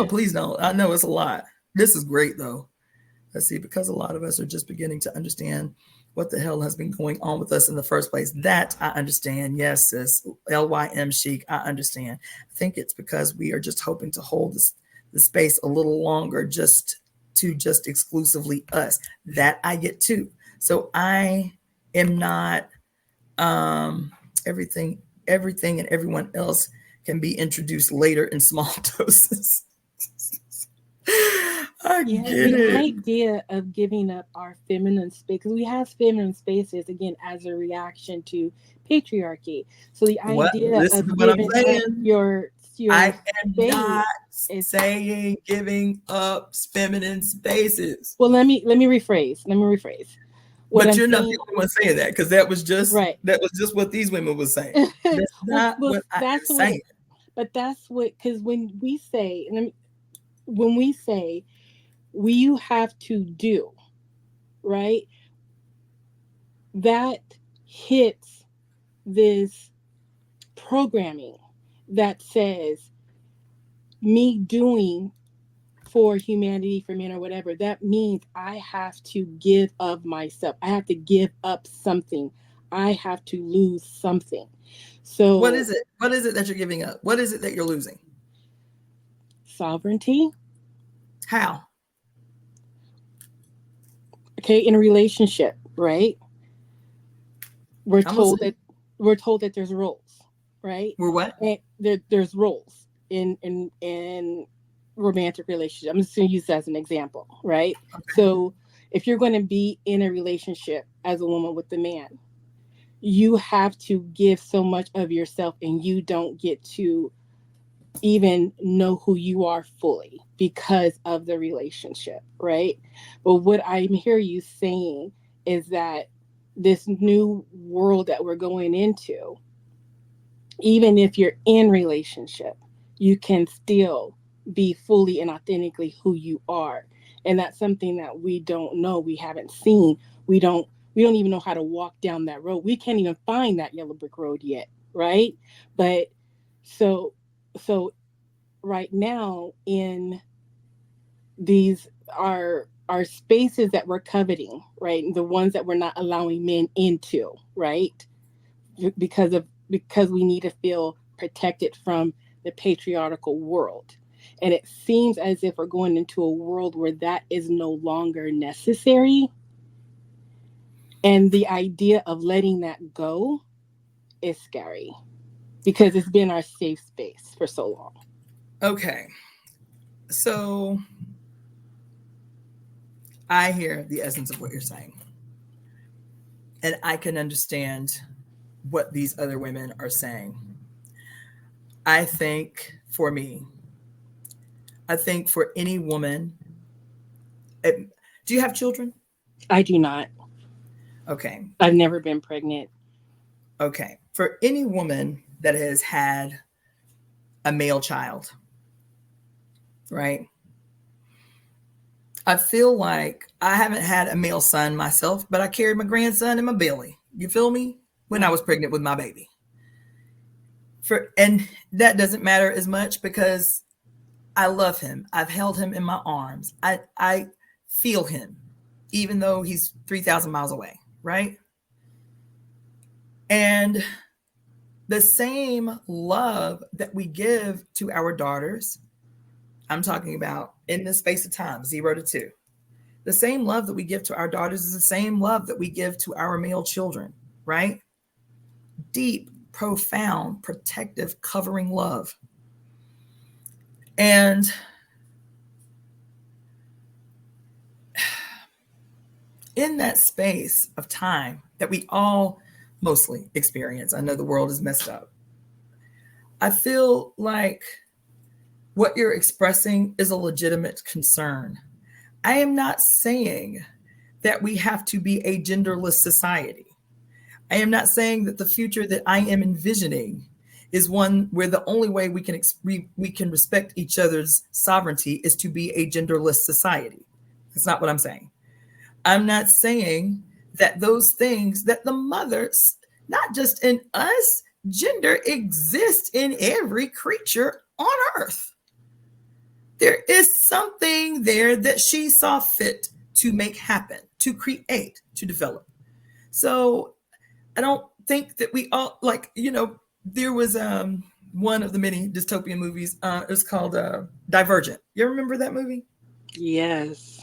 Oh, please don't. I know it's a lot. This is great though. Let's see, because a lot of us are just beginning to understand what the hell has been going on with us in the first place. That I understand. Yes, sis. LYM chic. I understand. I think it's because we are just hoping to hold the space a little longer, just exclusively us. That I get too. So I am not everything and everyone else can be introduced later in small doses. I get The it. idea of giving up our feminine space, because we have feminine spaces again as a reaction to patriarchy. So the What? idea Listen to of what I'm giving up saying. your I am space not is, saying giving up feminine spaces. well, let me rephrase. Let me rephrase. What But I'm you're not the saying, only one saying that, because right. that was just what these women were saying. That's well, not well, what I am that's what, saying. but that's what, because when we say we have to do, right, that hits this programming that says me doing for humanity, for men, or whatever, that means I have to give of myself. I have to give up something. I have to lose something. What So, is it? What is it that you're giving up? What is it that you're losing? sovereignty, How? okay, in a relationship, right? We're I'm told listening. that we're told that there's roles, right? We're what? And there's roles in romantic relationship. I'm just going to use that as an example, right? So if you're going to be in a relationship as a woman with the man, you have to give so much of yourself, and you don't get to even know who you are fully because of the relationship, right? But what I hear you saying is that this new world that we're going into, even if you're in relationship, you can still be fully and authentically who you are. And that's something that we don't know, we haven't seen. We don't even know how to walk down that road. We can't even find that yellow brick road yet, right? But so so right now in these are spaces that we're coveting, right? The ones that we're not allowing men into, right? Because we need to feel protected from the patriarchal world. And it seems as if we're going into a world where that is no longer necessary. And the idea of letting that go is scary because it's been our safe space for so long. Okay. So I hear the essence of what you're saying. And I can understand what these other women are saying. I think for me, I think for any woman, it, do you have children? I do not. Okay. I've never been pregnant. Okay. For any woman that has had a male child, right? I feel like I haven't had a male son myself, but I carried my grandson in my belly. You feel me? When I was pregnant with my baby. And that doesn't matter as much because I love him. I've held him in my arms. I feel him, even though he's 3,000 miles away, right? And the same love that we give to our daughters, I'm talking about in the space of time, 0 to 2. The same love that we give to our daughters is the same love that we give to our male children, right? Deep, profound, protective, covering love. And in that space of time that we all mostly experience, I know the world is messed up. I feel like what you're expressing is a legitimate concern. I am not saying that we have to be a genderless society. I am not saying that the future that I am envisioning is one where the only way we can respect each other's sovereignty is to be a genderless society. That's not what I'm saying. I'm not saying that those things that the mothers, not just in us, gender exists in every creature on earth. There is something there that she saw fit to make happen, to create, to develop. So I don't think that we all like, there was one of the many dystopian movies. It was called Divergent. You remember that movie? Yes.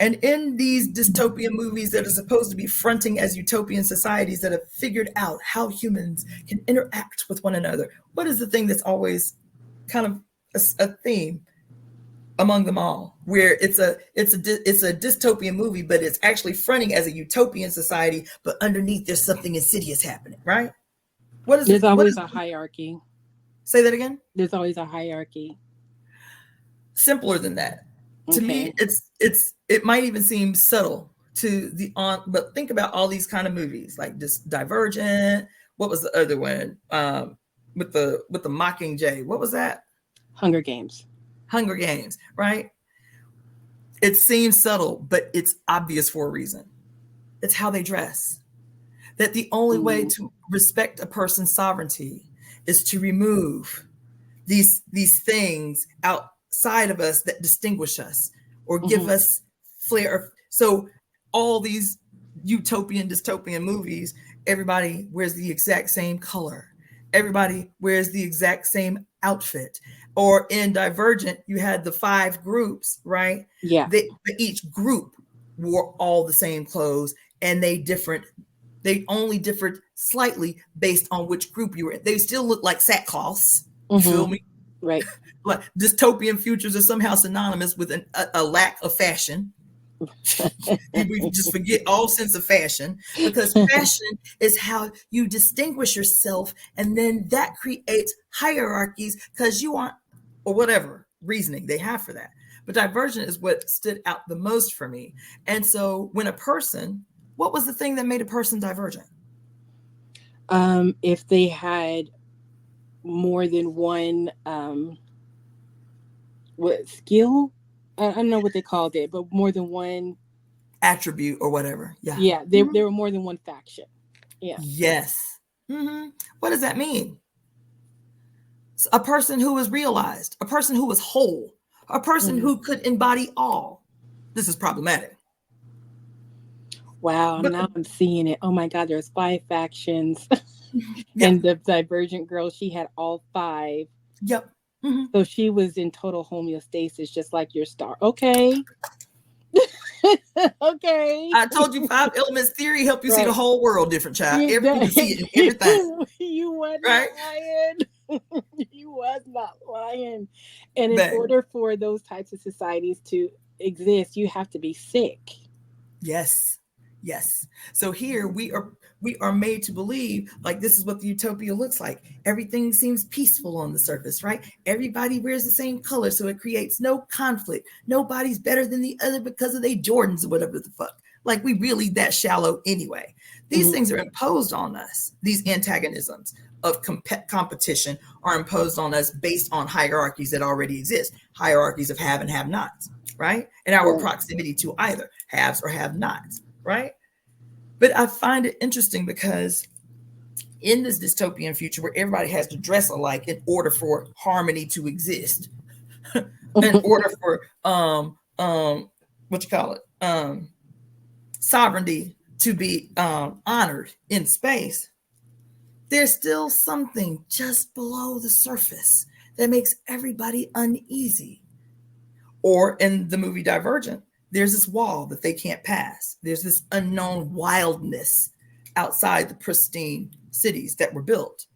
And in these dystopian movies that are supposed to be fronting as utopian societies that have figured out how humans can interact with one another, what is the thing that's always kind of a theme among them all, where it's a dystopian movie, but it's actually fronting as a utopian society, but underneath there's something insidious happening, right? What is There's it? always a hierarchy. Say that again. There's always a hierarchy. Simpler than that. To me, Okay. it might even seem subtle to the on, but think about all these kind of movies like this Divergent. What was the other one? With the Mockingjay. What was that? Hunger Games. Hunger Games, right? It seems subtle, but it's obvious for a reason. It's how they dress. That the only way to respect a person's sovereignty is to remove these things outside of us that distinguish us or give us flair. So all these utopian, dystopian movies, everybody wears the exact same color. Everybody wears the exact same outfit. Or in Divergent, you had the 5 groups, right? Yeah. Each group wore all the same clothes, and they only differed slightly based on which group you were in. They still look like sackcloths. You feel me? Right. Like dystopian futures are somehow synonymous with a lack of fashion. We just forget all sense of fashion, because fashion is how you distinguish yourself, and then that creates hierarchies because you aren't, or whatever reasoning they have for that. But Divergent is what stood out the most for me. And so when what was the thing that made a person divergent? If they had more than one skill, I don't know what they called it, but more than one attribute or whatever. Yeah, there were more than one faction. Yeah. Yes. What does that mean? A person who was realized, a person who was whole, a person who could embody all. This is problematic. Wow, now I'm seeing it. Oh my God, there's 5 factions. And the Divergent girl, she had all 5. Yep. So she was in total homeostasis, just like your star. Okay. Okay. I told you 5 elements theory help you see the whole world different, child. You can see it in everything. You was not lying. You was not lying. And in order for those types of societies to exist, you have to be sick. Yes. So here we are made to believe like this is what the utopia looks like. Everything seems peaceful on the surface, right? Everybody wears the same color, so it creates no conflict. Nobody's better than the other because of their Jordans or whatever the fuck. Like we really that shallow anyway. These things are imposed on us. These antagonisms of competition are imposed on us based on hierarchies that already exist. Hierarchies of have and have nots, right? And our proximity to either haves or have nots. Right. But I find it interesting because in this dystopian future where everybody has to dress alike in order for harmony to exist, in order for sovereignty to be honored in space, there's still something just below the surface that makes everybody uneasy. Or in the movie Divergent, there's this wall that they can't pass. There's this unknown wildness outside the pristine cities that were built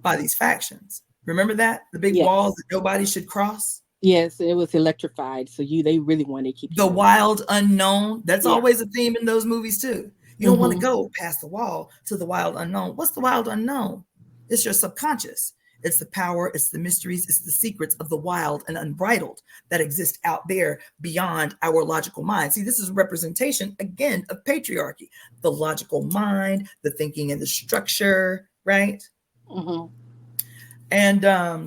by these factions. Remember that? The big walls that nobody should cross? Yes, it was electrified. So they really want to keep the wild unknown. That's always a theme in those movies too. You don't want to go past the wall to the wild unknown. What's the wild unknown? It's your subconscious. It's the power, it's the mysteries, it's the secrets of the wild and unbridled that exist out there beyond our logical mind. See, this is a representation, again, of patriarchy. The logical mind, the thinking and the structure, right? And I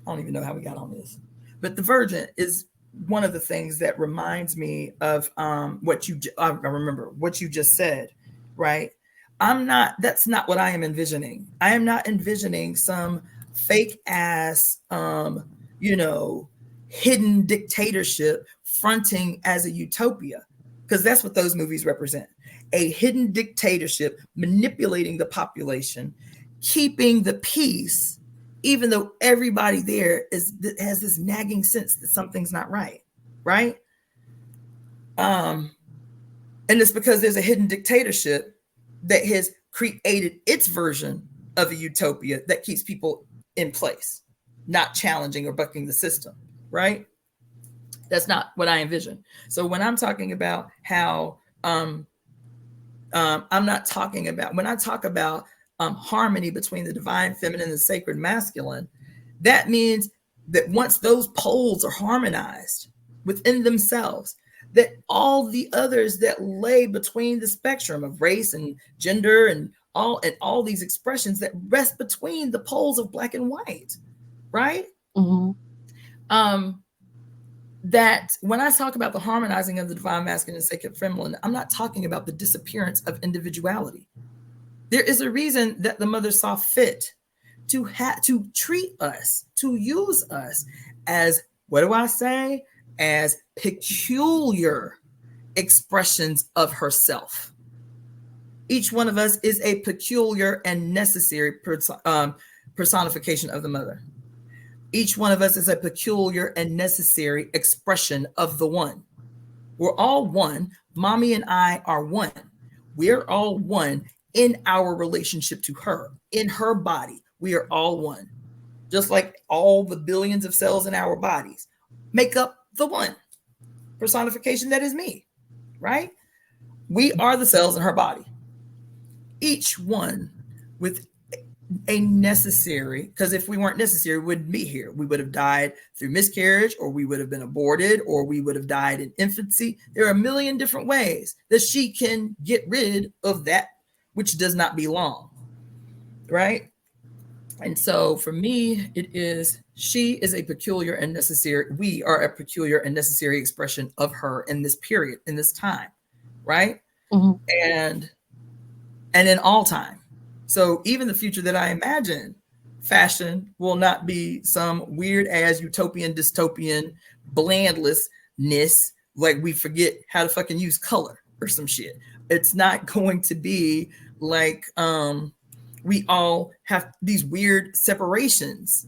don't even know how we got on this. But Divergent is one of the things that reminds me of what I remember what you just said, right? That's not what I am envisioning. I am not envisioning some fake ass, hidden dictatorship fronting as a utopia, because that's what those movies represent. A hidden dictatorship manipulating the population, keeping the peace, even though everybody there has this nagging sense that something's not right, right? And it's because there's a hidden dictatorship that has created its version of a utopia that keeps people in place, not challenging or bucking the system, right? That's not what I envision. So when I'm talking about how I'm not talking about, when I talk about harmony between the divine feminine and the sacred masculine, that means that once those poles are harmonized within themselves, that all the others that lay between the spectrum of race and gender and all these expressions that rest between the poles of black and white, right? That when I talk about the harmonizing of the divine masculine and sacred feminine, I'm not talking about the disappearance of individuality. There is a reason that the mother saw fit to treat us, to use us as, what do I say? As peculiar expressions of herself. Each one of us is a peculiar and necessary personification of the mother. Each one of us is a peculiar and necessary expression of the one. We're all one. Mommy and I are one. We're all one in our relationship to her, in her body. We are all one. Just like all the billions of cells in our bodies make up the one personification that is me, right? We are the cells in her body. Each one with a necessary, because if we weren't necessary, we wouldn't be here. We would have died through miscarriage, or we would have been aborted, or we would have died in infancy. There are a million different ways that she can get rid of that which does not belong, right? And so for me, it is, she is a peculiar and necessary, we are a peculiar and necessary expression of her in this period, in this time, right? And in all time. So even the future that I imagine, fashion will not be some weird ass utopian, dystopian, blandlessness, like we forget how to fucking use color or some shit. It's not going to be like we all have these weird separations.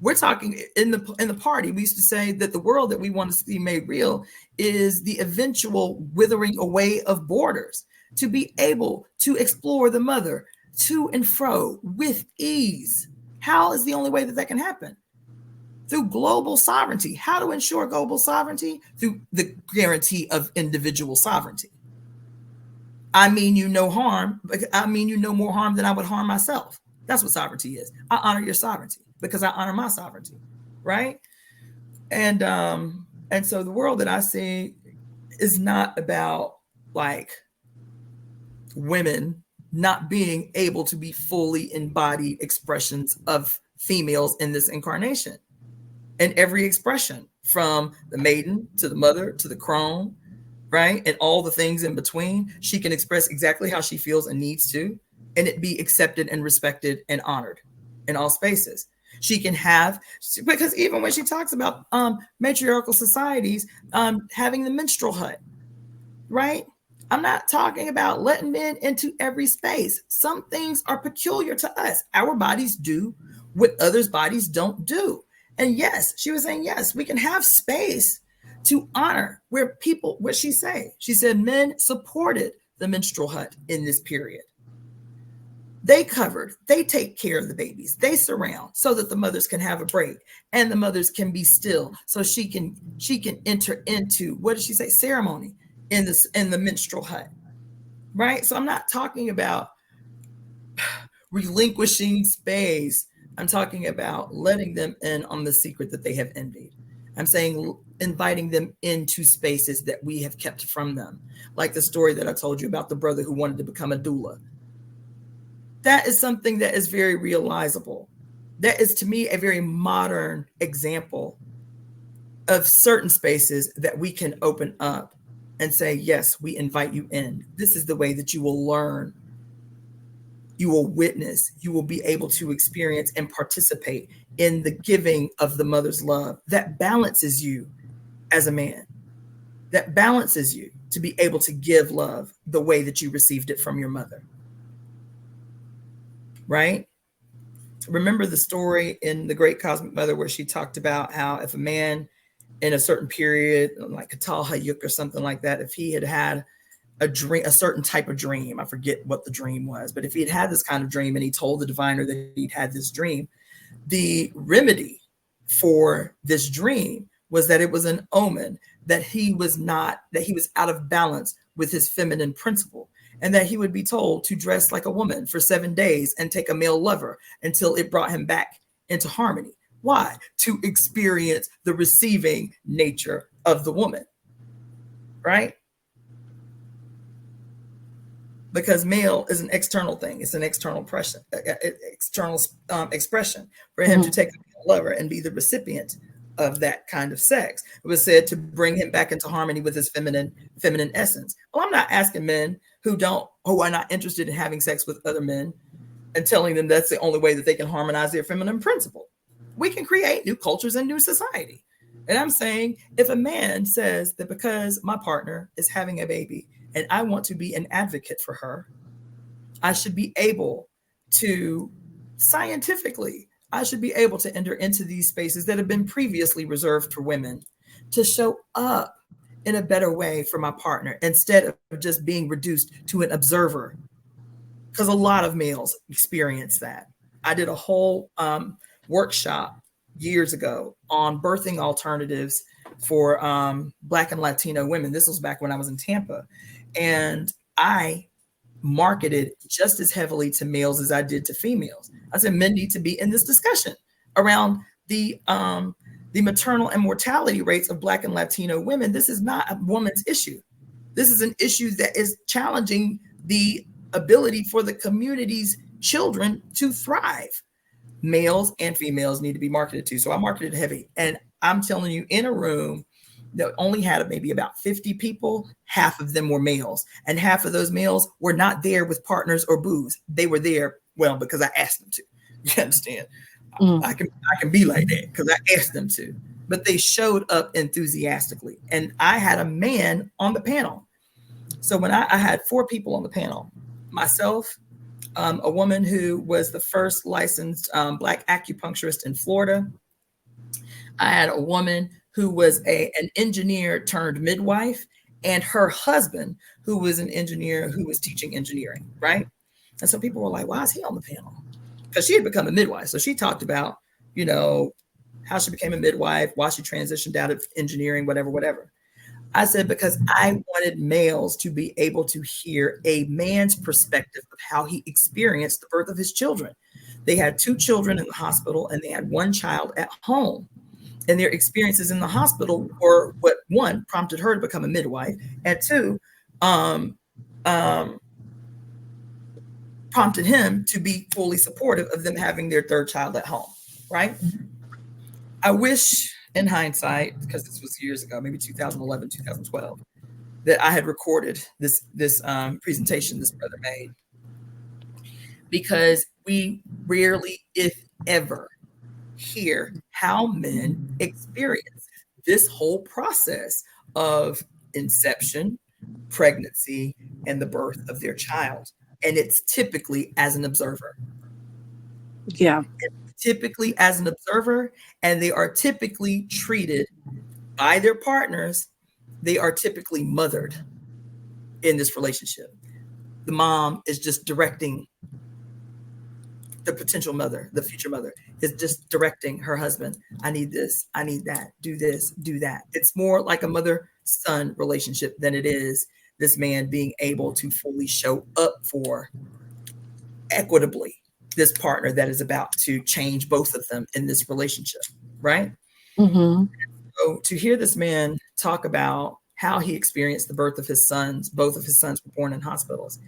We're talking in the party, we used to say that the world that we want to see made real is the eventual withering away of borders, to be able to explore the mother to and fro with ease. How is the only way that that can happen? Through global sovereignty. How to ensure global sovereignty? Through the guarantee of individual sovereignty. I mean you no harm, but I mean you no more harm than I would harm myself. That's what sovereignty is. I honor your sovereignty because I honor my sovereignty, right? And so the world that I see is not about like women not being able to be fully embodied expressions of females in this incarnation. And every expression, from the maiden to the mother to the crone, right? And all the things in between, she can express exactly how she feels and needs to, and it be accepted and respected and honored in all spaces. She can have, because even when she talks about matriarchal societies having the menstrual hut, right? I'm not talking about letting men into every space. Some things are peculiar to us. Our bodies do what others' bodies don't do. And yes, she was saying, yes, we can have space to honor where people, what she say? She said men supported the menstrual hut in this period. They covered, they take care of the babies, they surround so that the mothers can have a break and the mothers can be still so she can enter into, what did she say, ceremony in the menstrual hut, right? So I'm not talking about relinquishing space. I'm talking about letting them in on the secret that they have envied. I'm saying inviting them into spaces that we have kept from them, like the story that I told you about the brother who wanted to become a doula. That is something that is very realizable. That is, to me, a very modern example of certain spaces that we can open up and say, yes, we invite you in. This is the way that you will learn you will witness, you will be able to experience and participate in the giving of the mother's love. That balances you as a man. That balances you to be able to give love the way that you received it from your mother. Right? Remember the story in The Great Cosmic Mother where she talked about how if a man in a certain period, like Katal Hayuk or something like that, if he had had a dream, a certain type of dream, I forget what the dream was, but if he had had this kind of dream and he told the diviner that he'd had this dream, the remedy for this dream was that it was an omen that he was out of balance with his feminine principle, and that he would be told to dress like a woman for 7 days and take a male lover until it brought him back into harmony. Why? To experience the receiving nature of the woman, right? Because male is an external thing. It's an external expression for him to take a male lover and be the recipient of that kind of sex. It was said to bring him back into harmony with his feminine essence. Well, I'm not asking men who are not interested in having sex with other men and telling them that's the only way that they can harmonize their feminine principle. We can create new cultures and new society. And I'm saying if a man says that because my partner is having a baby and I want to be an advocate for her, I should be able to scientifically, I should be able to enter into these spaces that have been previously reserved for women to show up in a better way for my partner instead of just being reduced to an observer. Because a lot of males experience that. I did a whole workshop years ago on birthing alternatives for Black and Latino women. This was back when I was in Tampa. And I marketed just as heavily to males as I did to females. I said men need to be in this discussion around the maternal and mortality rates of Black and Latino women. This is not a woman's issue. This is an issue that is challenging the ability for the community's children to thrive. Males and females need to be marketed to. So I marketed heavy. And I'm telling you, in a room that only had maybe about 50 people, half of them were males. And half of those males were not there with partners or booze. They were there, well, because I asked them to. You understand? I can be like that because I asked them to. But they showed up enthusiastically. And I had a man on the panel. So when I had 4 people on the panel, myself, a woman who was the first licensed Black acupuncturist in Florida. I had a woman who was an engineer turned midwife, and her husband, who was an engineer who was teaching engineering, right? And so people were like, why is he on the panel? Because she had become a midwife. So she talked about, how she became a midwife, why she transitioned out of engineering, whatever. I said, because I wanted males to be able to hear a man's perspective of how he experienced the birth of his children. They had 2 children in the hospital and they had 1 child at home. And their experiences in the hospital were what, 1, prompted her to become a midwife, and 2, prompted him to be fully supportive of them having their 3rd child at home, right? I wish, in hindsight, because this was years ago, maybe 2011, 2012, that I had recorded this presentation this brother made, because we rarely, if ever, hear how men experience this whole process of inception, pregnancy, and the birth of their child. And it's typically as an observer. Yeah. It's typically as an observer, and they are typically treated by their partners. They are typically mothered in this relationship. The mom is just directing the potential mother, the future mother, is just directing her husband. I need this, I need that, do this, do that. It's more like a mother-son relationship than it is this man being able to fully show up for equitably this partner that is about to change both of them in this relationship, right? Mm-hmm. So to hear this man talk about how he experienced the birth of his sons, both of his sons were born in hospitals,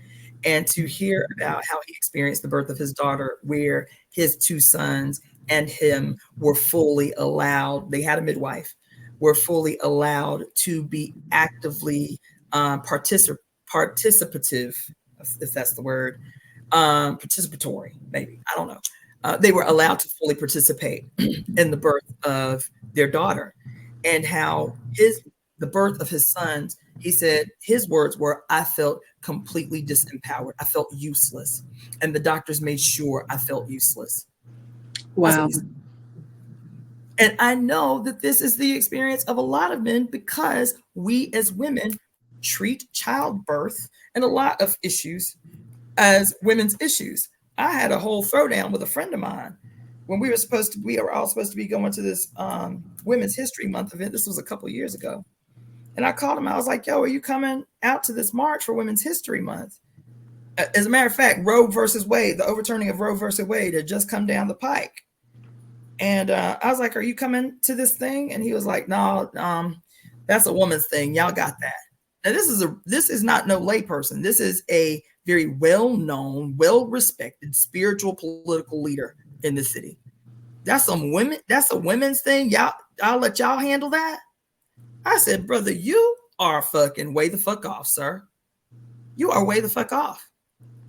and to hear about how he experienced the birth of his daughter, where his 2 sons and him were fully allowed, they had a midwife, were fully allowed to be actively participative, if that's the word, participatory, maybe, I don't know. They were allowed to fully participate in the birth of their daughter, and how the birth of his sons, he said his words were, I felt completely disempowered. I felt useless. And the doctors made sure I felt useless. Wow. And I know that this is the experience of a lot of men, because we as women treat childbirth and a lot of issues as women's issues. I had a whole throwdown with a friend of mine when we were all supposed to be going to this Women's History Month event. This was a couple of years ago. And I called him. I was like, yo, are you coming out to this march for Women's History Month? As a matter of fact, Roe versus Wade, the overturning of Roe versus Wade had just come down the pike. And I was like, are you coming to this thing? And he was like, no, that's a woman's thing. Y'all got that. Now, this is not no layperson. This is a very well-known, well-respected spiritual political leader in the city. That's some women. That's a women's thing. I'll let y'all handle that. I said, brother, you are fucking way the fuck off, sir. You are way the fuck off.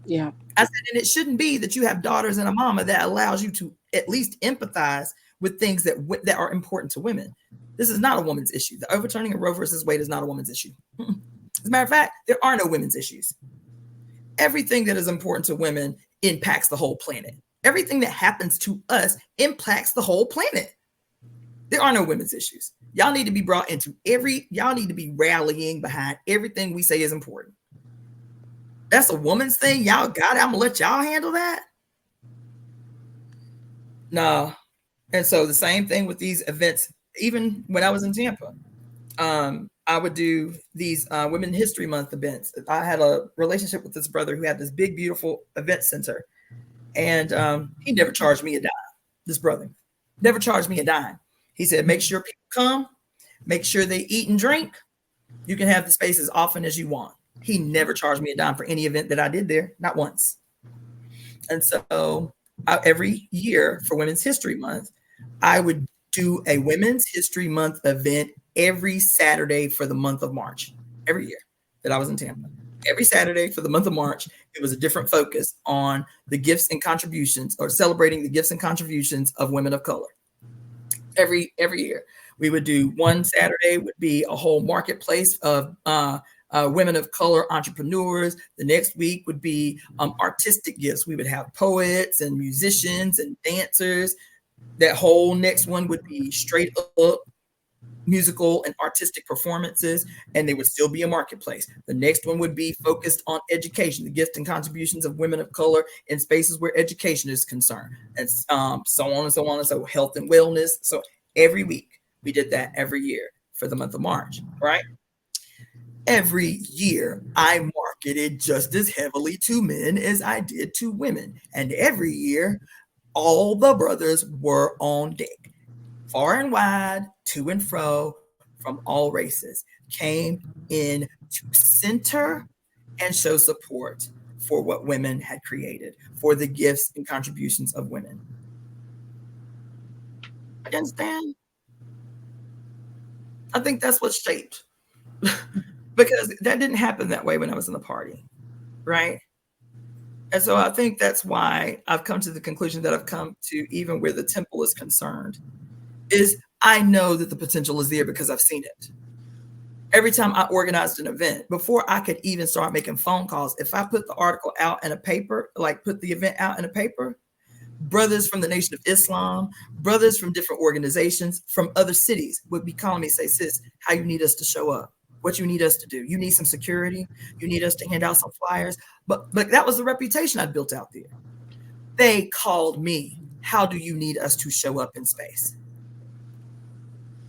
Yeah. I said, and it shouldn't be that you have daughters and a mama that allows you to at least empathize with things that are important to women. This is not a woman's issue. The overturning of Roe versus Wade is not a woman's issue. As a matter of fact, there are no women's issues. Everything that is important to women impacts the whole planet. Everything that happens to us impacts the whole planet. There are no women's issues. Y'all need to be brought into y'all need to be rallying behind everything we say is important. That's a woman's thing. Y'all got it. I'm gonna let y'all handle that. No. And so the same thing with these events. Even when I was in Tampa, I would do these Women's History Month events. I had a relationship with this brother who had this big, beautiful event center, and he never charged me a dime. This brother never charged me a dime. He said, make sure people come, make sure they eat and drink. You can have the space as often as you want. He never charged me a dime for any event that I did there, not once. And so every year for Women's History Month, I would do a Women's History Month event every Saturday for the month of March, every year that I was in Tampa. Every Saturday for the month of March, it was a different focus on the gifts and contributions, or celebrating the gifts and contributions of women of color. Every year, we would do one Saturday would be a whole marketplace of women of color entrepreneurs. The next week would be artistic gifts. We would have poets and musicians and dancers. That whole next one would be straight up musical and artistic performances, and they would still be a marketplace. The next one would be focused on education, the gifts and contributions of women of color in spaces where education is concerned, and so on and so on, and so health and wellness. So every week we did that every year for the month of March, right? Every year I marketed just as heavily to men as I did to women, and every year all the brothers were on deck. Far and wide, to and fro, from all races, came in to center and show support for what women had created, for the gifts and contributions of women. You understand? I think that's what's shaped. Because that didn't happen that way when I was in the party, right? And so I think that's why I've come to the conclusion that I've come to, even where the temple is concerned, is I know that the potential is there because I've seen it. Every time I organized an event, before I could even start making phone calls, if I put the article out in a paper, like put the event out in a paper, brothers from the Nation of Islam, brothers from different organizations from other cities would be calling me, say, sis, how you need us to show up, what you need us to do. You need some security. You need us to hand out some flyers. But that was the reputation I built out there. They called me, how do you need us to show up in space?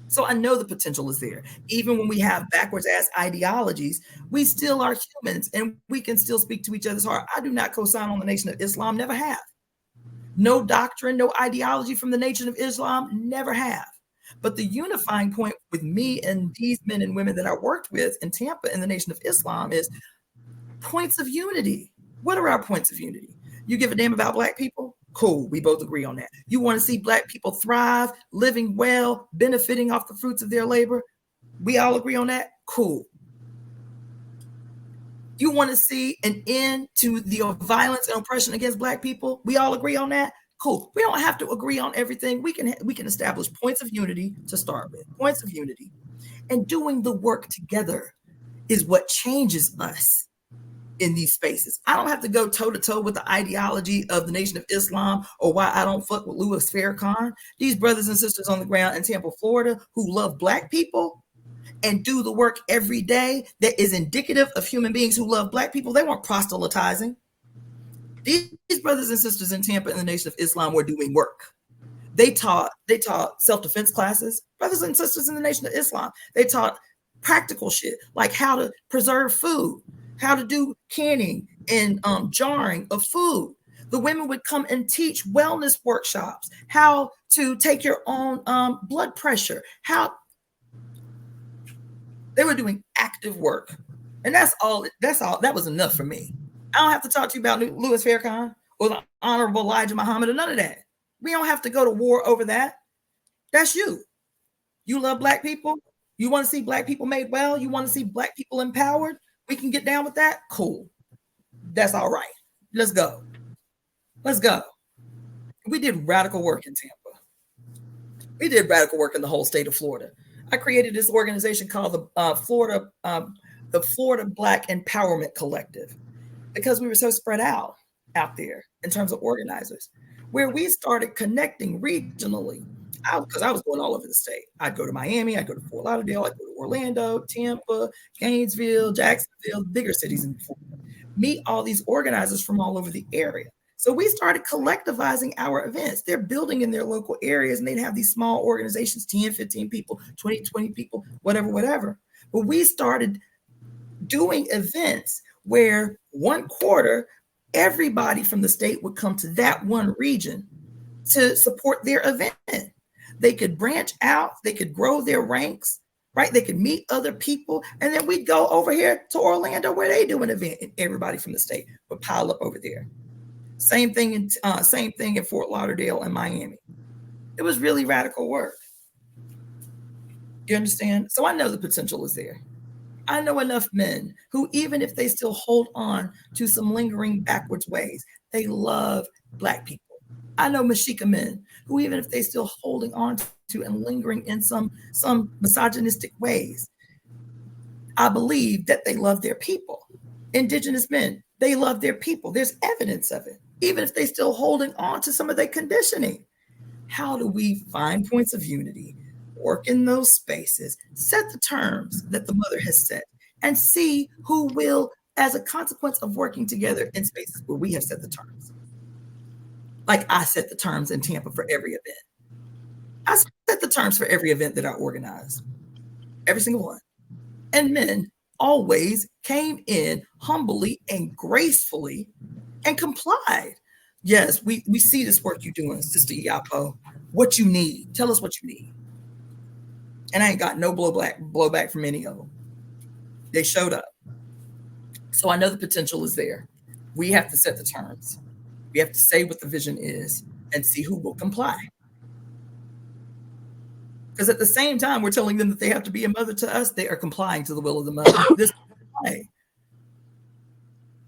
So I know the potential is there. Even when we have backwards ass ideologies, we still are humans and we can still speak to each other's heart. I do not co-sign on the Nation of Islam, never have. No doctrine, no ideology from the Nation of Islam, never have. But the unifying point with me and these men and women that I worked with in Tampa in the Nation of Islam is points of unity. What are our points of unity? You give a damn about Black people? Cool, we both agree on that. You want to see Black people thrive, living well, benefiting off the fruits of their labor? We all agree on that? Cool. You want to see an end to the violence and oppression against Black people? We all agree on that? Cool. We don't have to agree on everything. We can establish points of unity to start with. Points of unity. And doing the work together is what changes us in these spaces. I don't have to go toe to toe with the ideology of the Nation of Islam or why I don't fuck with Louis Farrakhan. These brothers and sisters on the ground in Tampa, Florida, who love Black people and do the work every day that is indicative of human beings who love Black people, they weren't proselytizing. These brothers and sisters in Tampa in the Nation of Islam were doing work. They taught self-defense classes. Brothers and sisters in the Nation of Islam, they taught practical shit like how to preserve food, how to do canning and jarring of food. The women would come and teach wellness workshops, how to take your own blood pressure, how they were doing active work. And that's all. That was enough for me. I don't have to talk to you about Louis Farrakhan or the Honorable Elijah Muhammad or none of that. We don't have to go to war over that. That's you. You love Black people. You want to see Black people made well. You want to see Black people empowered. We can get down with that. Cool. That's all right. Let's go. Let's go. We did radical work in Tampa. We did radical work in the whole state of Florida. I created this organization called the Florida Black Empowerment Collective because we were so spread out there in terms of organizers, where we started connecting regionally. Because I was going all over the state. I'd go to Miami, I'd go to Fort Lauderdale, I'd go to Orlando, Tampa, Gainesville, Jacksonville, bigger cities in Florida. Meet all these organizers from all over the area. So we started collectivizing our events. They're building in their local areas and they'd have these small organizations, 10, 15 people, 20 people, whatever. But we started doing events where one quarter, everybody from the state would come to that one region to support their event. They could branch out, they could grow their ranks, right? They could meet other people. And then we'd go over here to Orlando where they do an event and everybody from the state would pile up over there. Same thing in Fort Lauderdale and Miami. It was really radical work. You understand? So I know the potential is there. I know enough men who, even if they still hold on to some lingering backwards ways, they love Black people. I know Mashika men who, even if they still holding on to and lingering in some misogynistic ways, I believe that they love their people. Indigenous men, they love their people. There's evidence of it, even if they still holding on to some of their conditioning. How do we find points of unity, work in those spaces, set the terms that the mother has set, and see who will, as a consequence of working together in spaces where we have set the terms? Like I set the terms in Tampa for every event. I set the terms for every event that I organized, every single one. And men always came in humbly and gracefully and complied. Yes, we see this work you're doing, Sister Yapo. What you need, tell us what you need. And I ain't got no blowback from any of them. They showed up. So I know the potential is there. We have to set the terms. We have to say what the vision is and see who will comply. Because at the same time, we're telling them that they have to be a mother to us. They are complying to the will of the mother. This way.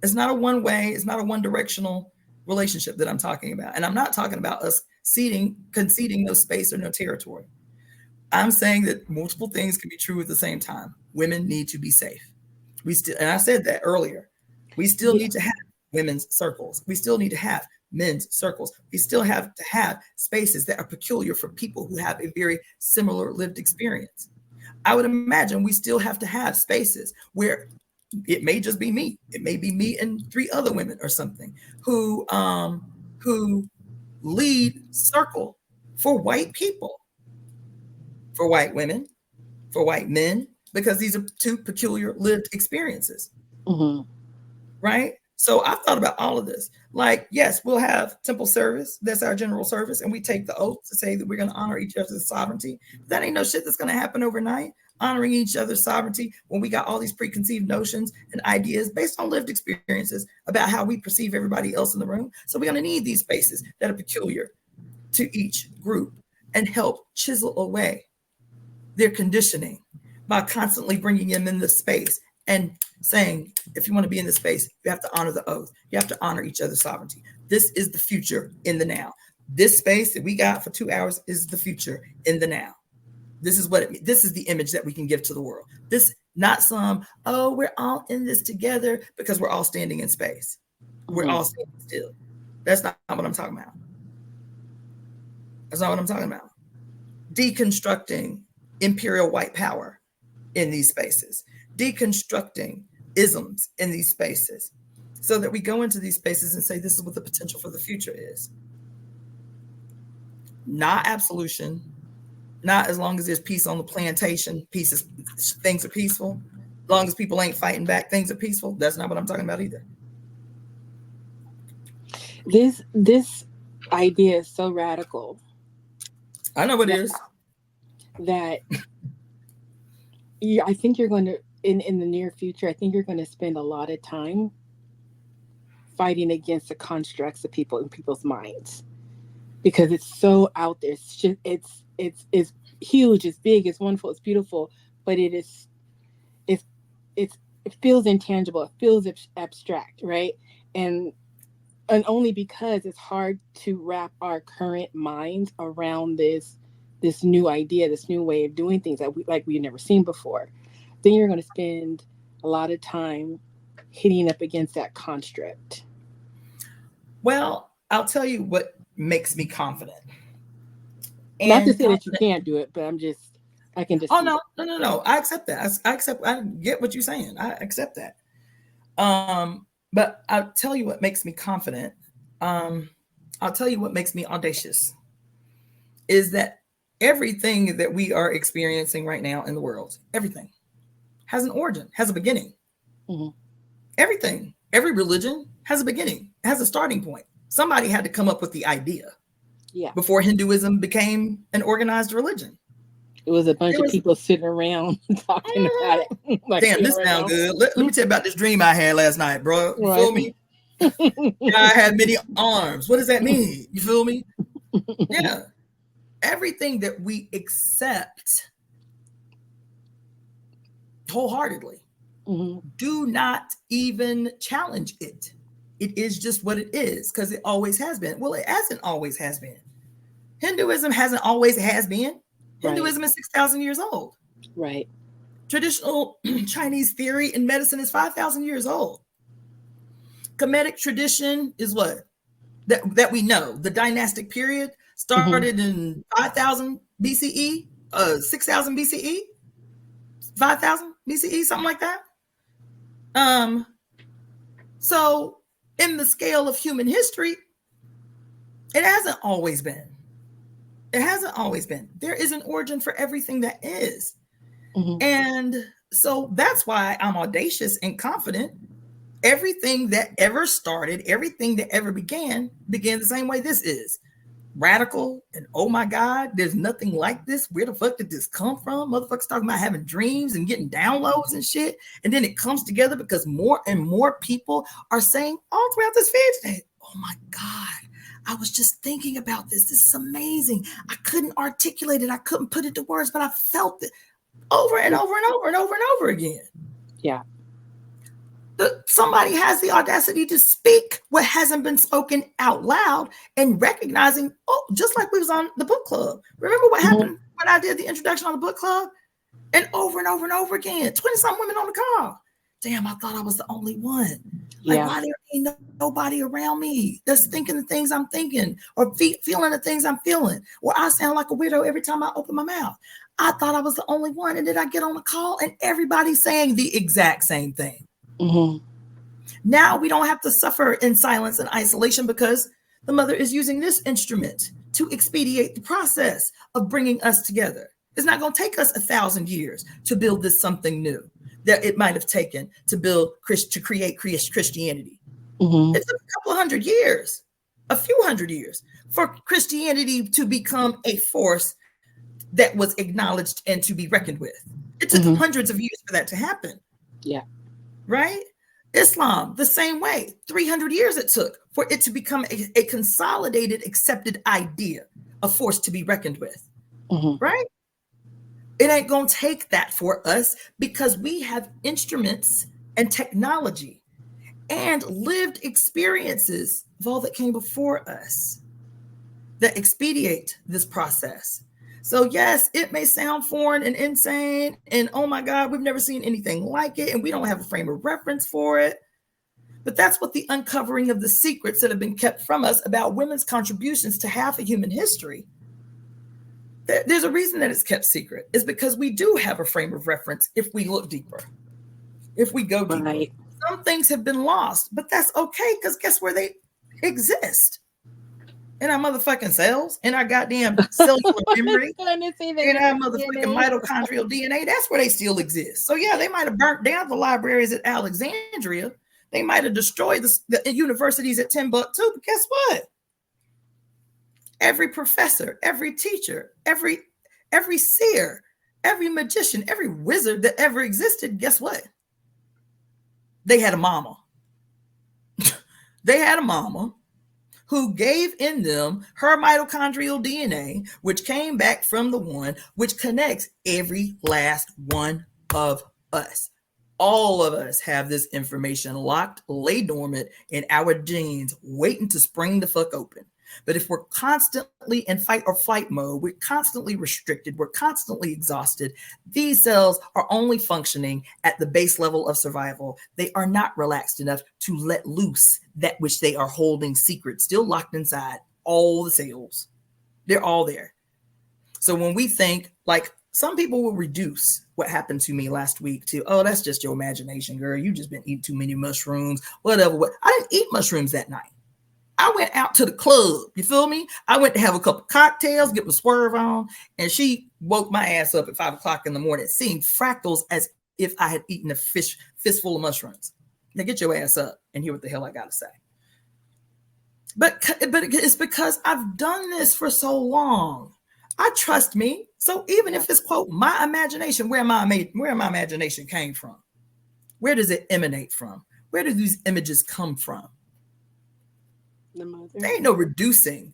It's not a one way. It's not a one directional relationship that I'm talking about. And I'm not talking about us conceding no space or no territory. I'm saying that multiple things can be true at the same time. Women need to be safe. And I said that earlier. We still need to have women's circles. We still need to have men's circles. We still have to have spaces that are peculiar for people who have a very similar lived experience. I would imagine we still have to have spaces where it may just be me. It may be me and 3 other women or something who lead circle for white people, for white women, for white men, because these are 2 peculiar lived experiences. Mm-hmm. Right? So I've thought about all of this. Like, yes, we'll have temple service. That's our general service. And we take the oath to say that we're going to honor each other's sovereignty. That ain't no shit that's going to happen overnight. Honoring each other's sovereignty when we got all these preconceived notions and ideas based on lived experiences about how we perceive everybody else in the room. So we're going to need these spaces that are peculiar to each group and help chisel away their conditioning by constantly bringing them in the space and saying, if you want to be in this space, you have to honor the oath. You have to honor each other's sovereignty. This is the future in the now. This space that we got for 2 hours is the future in the now. This is this is the image that we can give to the world. This, not some, oh, we're all in this together because we're all standing in space. We're all standing still. That's not what I'm talking about. That's not what I'm talking about. Deconstructing imperial white power in these spaces, deconstructing isms in these spaces, so that we go into these spaces and say, this is what the potential for the future is. Not absolution, not as long as there's peace on the plantation, things are peaceful. As long as people ain't fighting back, things are peaceful. That's not what I'm talking about either. This idea is so radical. I know it is. That I think you're going to, in the near future, I think you're going to spend a lot of time fighting against the constructs of people in people's minds, because it's so out there. It's just, it's huge, it's big, it's wonderful, it's beautiful, but it feels intangible, it feels abstract, right? And only because it's hard to wrap our current minds around this new idea, this new way of doing things that we've never seen before. Then you're going to spend a lot of time hitting up against that construct. Well, I'll tell you what makes me confident. Not to say that you can't do it, but I can just. Oh, no. I accept that. I get what you're saying. I accept that. But I'll tell you what makes me confident. I'll tell you what makes me audacious is that everything that we are experiencing right now in the world, everything has an origin, has a beginning. Mm-hmm. Everything, every religion has a beginning, has a starting point. Somebody had to come up with the idea. Yeah. Before Hinduism became an organized religion. It was a bunch of people sitting around talking about it. Like, damn, this sounds good. Let me tell you about this dream I had last night, bro. You feel me? I had many arms. What does that mean? You feel me? Yeah. Everything that we accept wholeheartedly, do not even challenge it. It is just what it is, because it always has been. Well, it hasn't always has been. Hinduism hasn't always has been. Hinduism is 6,000 years old. Right. Traditional Chinese theory in medicine is 5,000 years old. Kemetic tradition is what? That we know. The dynastic period started in 5,000 BCE, 6,000 BCE, 5,000 BCE, something like that. So in the scale of human history, it hasn't always been. It hasn't always been. There is an origin for everything that is. And so that's why I'm audacious and confident. Everything that ever started, everything that ever began the same way this is. Radical and oh my God, there's nothing like this. Where the fuck did this come from? Motherfuckers talking about having dreams and getting downloads and shit. And then it comes together because more and more people are saying all throughout this feed today, oh my God, I was just thinking about this. This is amazing. I couldn't articulate it. I couldn't put it to words, but I felt it over and over and over and over and over again. Yeah. Somebody has the audacity to speak what hasn't been spoken out loud and recognizing, oh, just like we was on the book club. Remember what happened when I did the introduction on the book club? And over and over and over again, 20-something women on the call. Damn, I thought I was the only one. Like, why there ain't nobody around me that's thinking the things I'm thinking or feeling the things I'm feeling? Or I sound like a weirdo every time I open my mouth. I thought I was the only one. And then I get on the call and everybody's saying the exact same thing. Now we don't have to suffer in silence and isolation because the mother is using this instrument to expedite the process of bringing us together. It's not going to take us 1,000 years to build this something new that it might have taken to create Christianity. It took a couple of hundred years, a few hundred years for Christianity to become a force that was acknowledged and to be reckoned with. It took hundreds of years for that to happen. Yeah. Right? Islam, the same way. 300 years it took for it to become a consolidated, accepted idea, a force to be reckoned with. Right? It ain't going to take that for us because we have instruments and technology and lived experiences of all that came before us that expedite this process. So yes, it may sound foreign and insane and oh my God, we've never seen anything like it and we don't have a frame of reference for it. But that's what the uncovering of the secrets that have been kept from us about women's contributions to half of human history. There's a reason that it's kept secret. It's because we do have a frame of reference if we look deeper, if we go deeper. Right. Some things have been lost, but that's okay because guess where they exist? In our motherfucking cells, in our goddamn cellular memory, in our motherfucking mitochondrial DNA. That's where they still exist. So yeah, they might have burnt down the libraries at Alexandria. They might have destroyed the universities at Timbuktu, but guess what? Every professor, every teacher, every seer, every magician, every wizard that ever existed, guess what? They had a mama. They had a mama who gave in them her mitochondrial DNA, which came back from the one which connects every last one of us. All of us have this information locked, lay dormant in our genes, waiting to spring the fuck open. But if we're constantly in fight or flight mode, we're constantly restricted, we're constantly exhausted, these cells are only functioning at the base level of survival. They are not relaxed enough to let loose that which they are holding secret, still locked inside all the cells. They're all there. So when we think, like, some people will reduce what happened to me last week to, oh, that's just your imagination, girl. You just been eating too many mushrooms, whatever. I didn't eat mushrooms that night. I went out to the club. You feel me? I went to have a couple cocktails, get my swerve on, and she woke my ass up at 5 o'clock in the morning, seeing fractals as if I had eaten a fistful of mushrooms. Now get your ass up and hear what the hell I got to say. But it's because I've done this for so long. I trust me. So even if it's, quote, my imagination, where my imagination came from, where does it emanate from? Where do these images come from? There ain't no reducing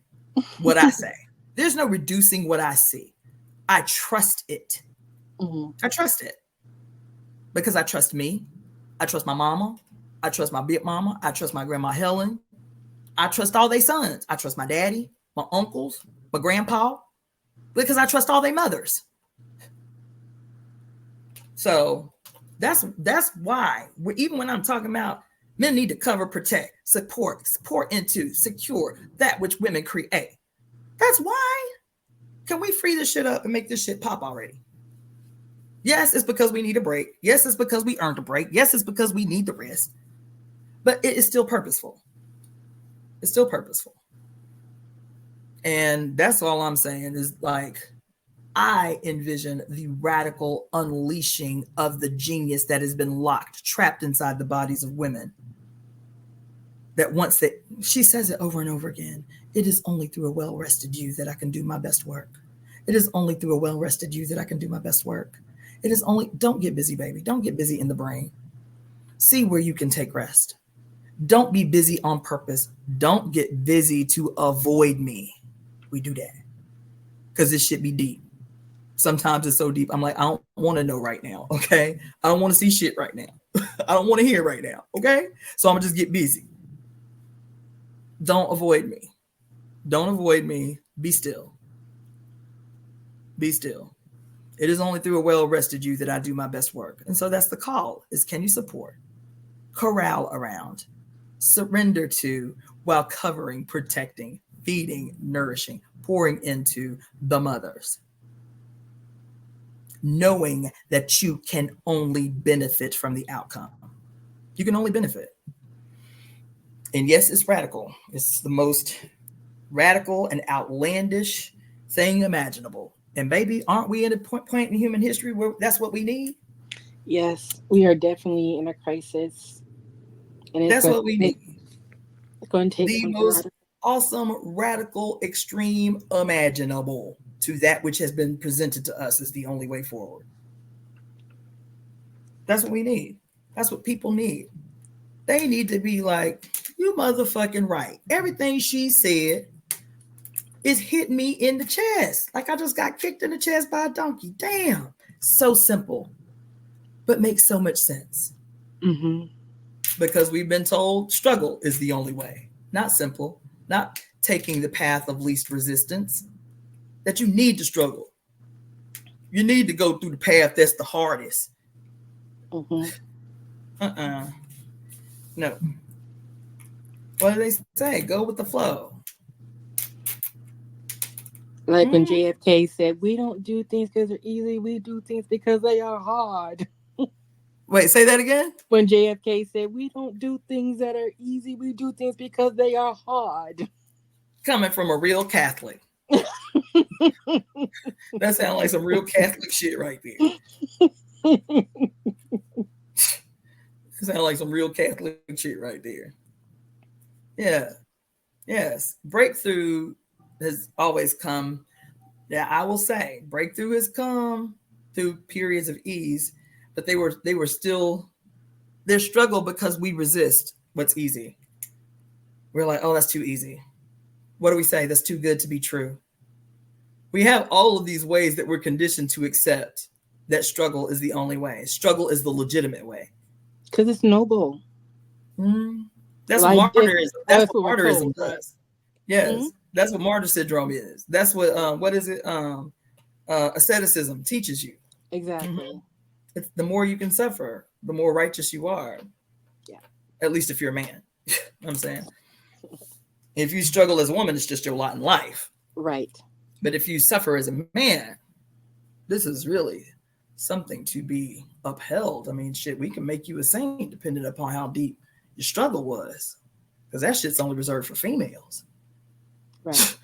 what I say. There's no reducing what I see. I trust it. Mm-hmm. I trust it because I trust me. I trust my mama. I trust my big mama. I trust my grandma Helen. I trust all their sons. I trust my daddy, my uncles, my grandpa, because I trust all their mothers. So that's why even when I'm talking about men need to cover, protect, support into, secure that which women create. That's why. Can we free this shit up and make this shit pop already? Yes, it's because we need a break. Yes, it's because we earned a break. Yes, it's because we need the rest. But it is still purposeful. It's still purposeful. And that's all I'm saying is, like, I envision the radical unleashing of the genius that has been locked, trapped inside the bodies of women. That once that she says it over and over again, it is only through a well-rested you that I can do my best work. It is only through a well-rested you that I can do my best work. It is only, don't get busy, baby. Don't get busy in the brain. See where you can take rest. Don't be busy on purpose. Don't get busy to avoid me. We do that because this shit be deep. Sometimes it's so deep. I'm like, I don't want to know right now. Okay. I don't want to see shit right now. I don't want to hear right now. Okay. So I'm gonna just get busy. Don't avoid me. Don't avoid me. Be still. Be still. It is only through a well-rested you that I do my best work. And so that's the call is, can you support, corral around, surrender to, while covering, protecting, feeding, nourishing, pouring into the mothers, knowing that you can only benefit from the outcome. You can only benefit. And yes, it's radical. It's the most radical and outlandish thing imaginable. And baby, aren't we at a point in human history where that's what we need? Yes, we are definitely in a crisis. And that's what we need. It's going to take the most awesome, radical, extreme imaginable to that which has been presented to us as the only way forward. That's what we need. That's what people need. They need to be like, you motherfucking right. Everything she said, is hitting me in the chest. Like I just got kicked in the chest by a donkey. Damn. So simple, but makes so much sense. Mm-hmm. Because we've been told struggle is the only way. Not simple, not taking the path of least resistance. That you need to struggle. You need to go through the path that's the hardest. Mm-hmm. No. What do they say? Go with the flow. Like when JFK said, "We don't do things because they're easy. We do things because they are hard." Wait, say that again? When JFK said, "We don't do things that are easy. We do things because they are hard." Coming from a real Catholic. That sounds like some real Catholic shit right there. That sounds like some real Catholic shit right there. Yeah. Yes. Breakthrough has always come. Yeah, I will say breakthrough has come through periods of ease, but they were still their struggle because we resist what's easy. We're like, oh, that's too easy. What do we say? That's too good to be true. We have all of these ways that we're conditioned to accept that struggle is the only way. Struggle is the legitimate way. Because it's noble. That's like what martyrism. That's what martyrism told, does. Right? Yes, that's what martyr syndrome is. That's what is it? Asceticism teaches you. Exactly. It's the more you can suffer, the more righteous you are. Yeah. At least if you're a man. I'm saying. If you struggle as a woman, it's just your lot in life. Right. But if you suffer as a man, this is really something to be upheld. I mean, shit, we can make you a saint depending upon how deep your struggle was. Because that shit's only reserved for females. Right.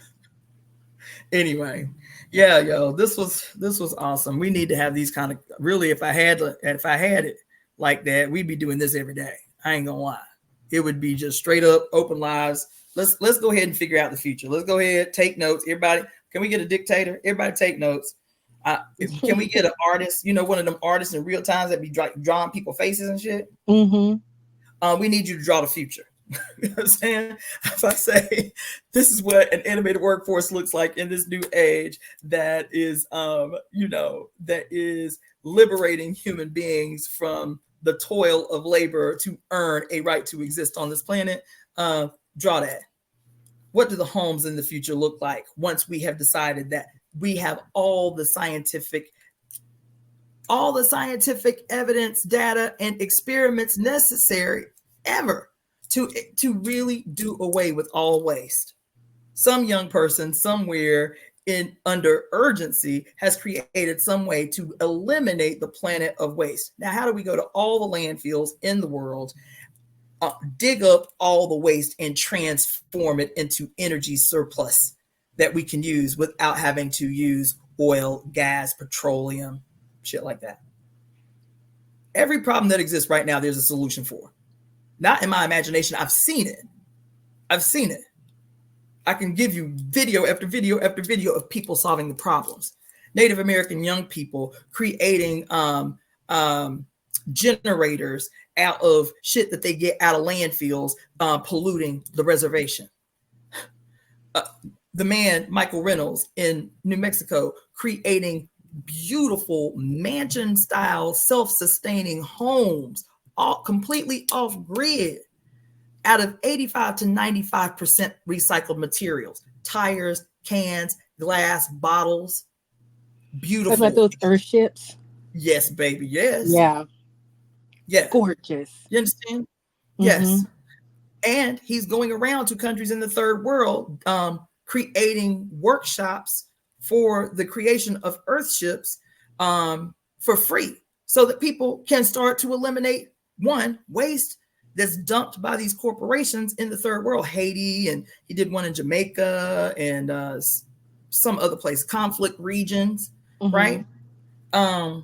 Anyway, yeah, yo, this was awesome. We need to have these kind of really if I had it like that, we'd be doing this every day. I ain't gonna lie. It would be just straight up open lives. Let's go ahead and figure out the future. Let's go ahead, take notes. Everybody, can we get a dictator? Everybody take notes. Can we get an artist? You know, one of them artists in real time that be drawing people faces and shit. We need you to draw the future. You know what I'm saying? If I say this is what an animated workforce looks like in this new age, that is, that is liberating human beings from the toil of labor to earn a right to exist on this planet. Draw that. What do the homes in the future look like once we have decided that we have all the scientific evidence, data, and experiments necessary ever to really do away with all waste? Some young person somewhere under urgency has created some way to eliminate the planet of waste. Now, how do we go to all the landfills in the world, dig up all the waste and transform it into energy surplus that we can use without having to use oil, gas, petroleum, shit like that? Every problem that exists right now, there's a solution for. Not in my imagination. I've seen it. I can give you video after video after video of people solving the problems. Native American young people creating generators out of shit that they get out of landfills, polluting the reservation. The man, Michael Reynolds in New Mexico, creating beautiful mansion-style, self-sustaining homes, all completely off-grid, out of 85 to 95% recycled materials, tires, cans, glass, bottles. Beautiful. What about those earth ships? Yes, baby. Yes. Yeah. Yeah. Gorgeous. You understand? Yes. And he's going around to countries in the third world, creating workshops for the creation of earth ships for free, so that people can start to eliminate waste that's dumped by these corporations in the third world. Haiti, and he did one in Jamaica and some other place, conflict regions, right? And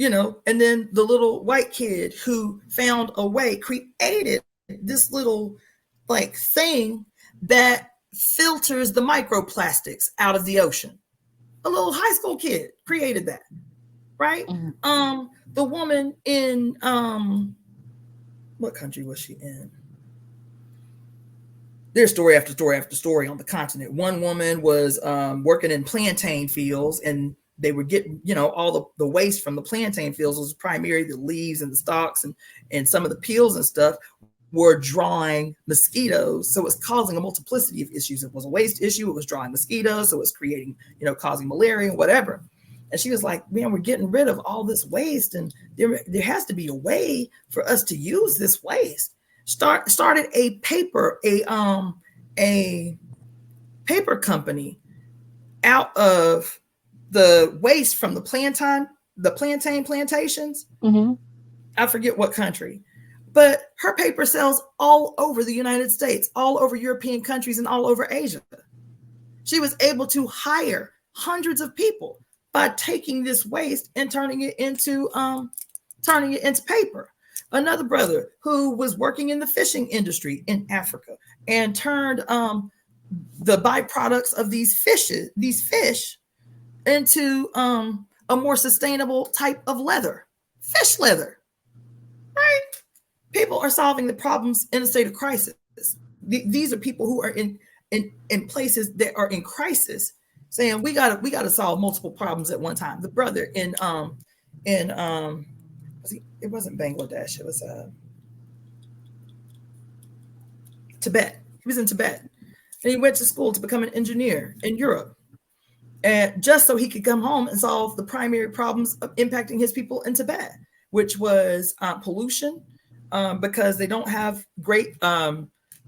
and then the little white kid who found a way, created this little thing that filters the microplastics out of the ocean. A little high school kid created that, right? The woman in what country was she in? there's story after story after story on the continent. One woman was working in plantain fields, and they were getting, all the waste from the plantain fields was primarily the leaves and the stalks and some of the peels and stuff were drawing mosquitoes. So it's causing a multiplicity of issues. It was a waste issue. It was drawing mosquitoes. So it's creating, causing malaria and whatever. And she was like, man, we're getting rid of all this waste. And there has to be a way for us to use this waste. Started a paper company out of the waste from the plantain plantations. Mm-hmm. I forget what country. But her paper sells all over the United States, all over European countries, and all over Asia. She was able to hire hundreds of people by taking this waste and turning it into paper. Another brother who was working in the fishing industry in Africa and turned the byproducts of these fish into a more sustainable type of leather, fish leather, right? People are solving the problems in a state of crisis. These are people who are in places that are in crisis, saying we gotta solve multiple problems at one time. The brother it wasn't Bangladesh, it was Tibet. He was in Tibet, and he went to school to become an engineer in Europe, and just so he could come home and solve the primary problems of impacting his people in Tibet, which was pollution. Because they don't have great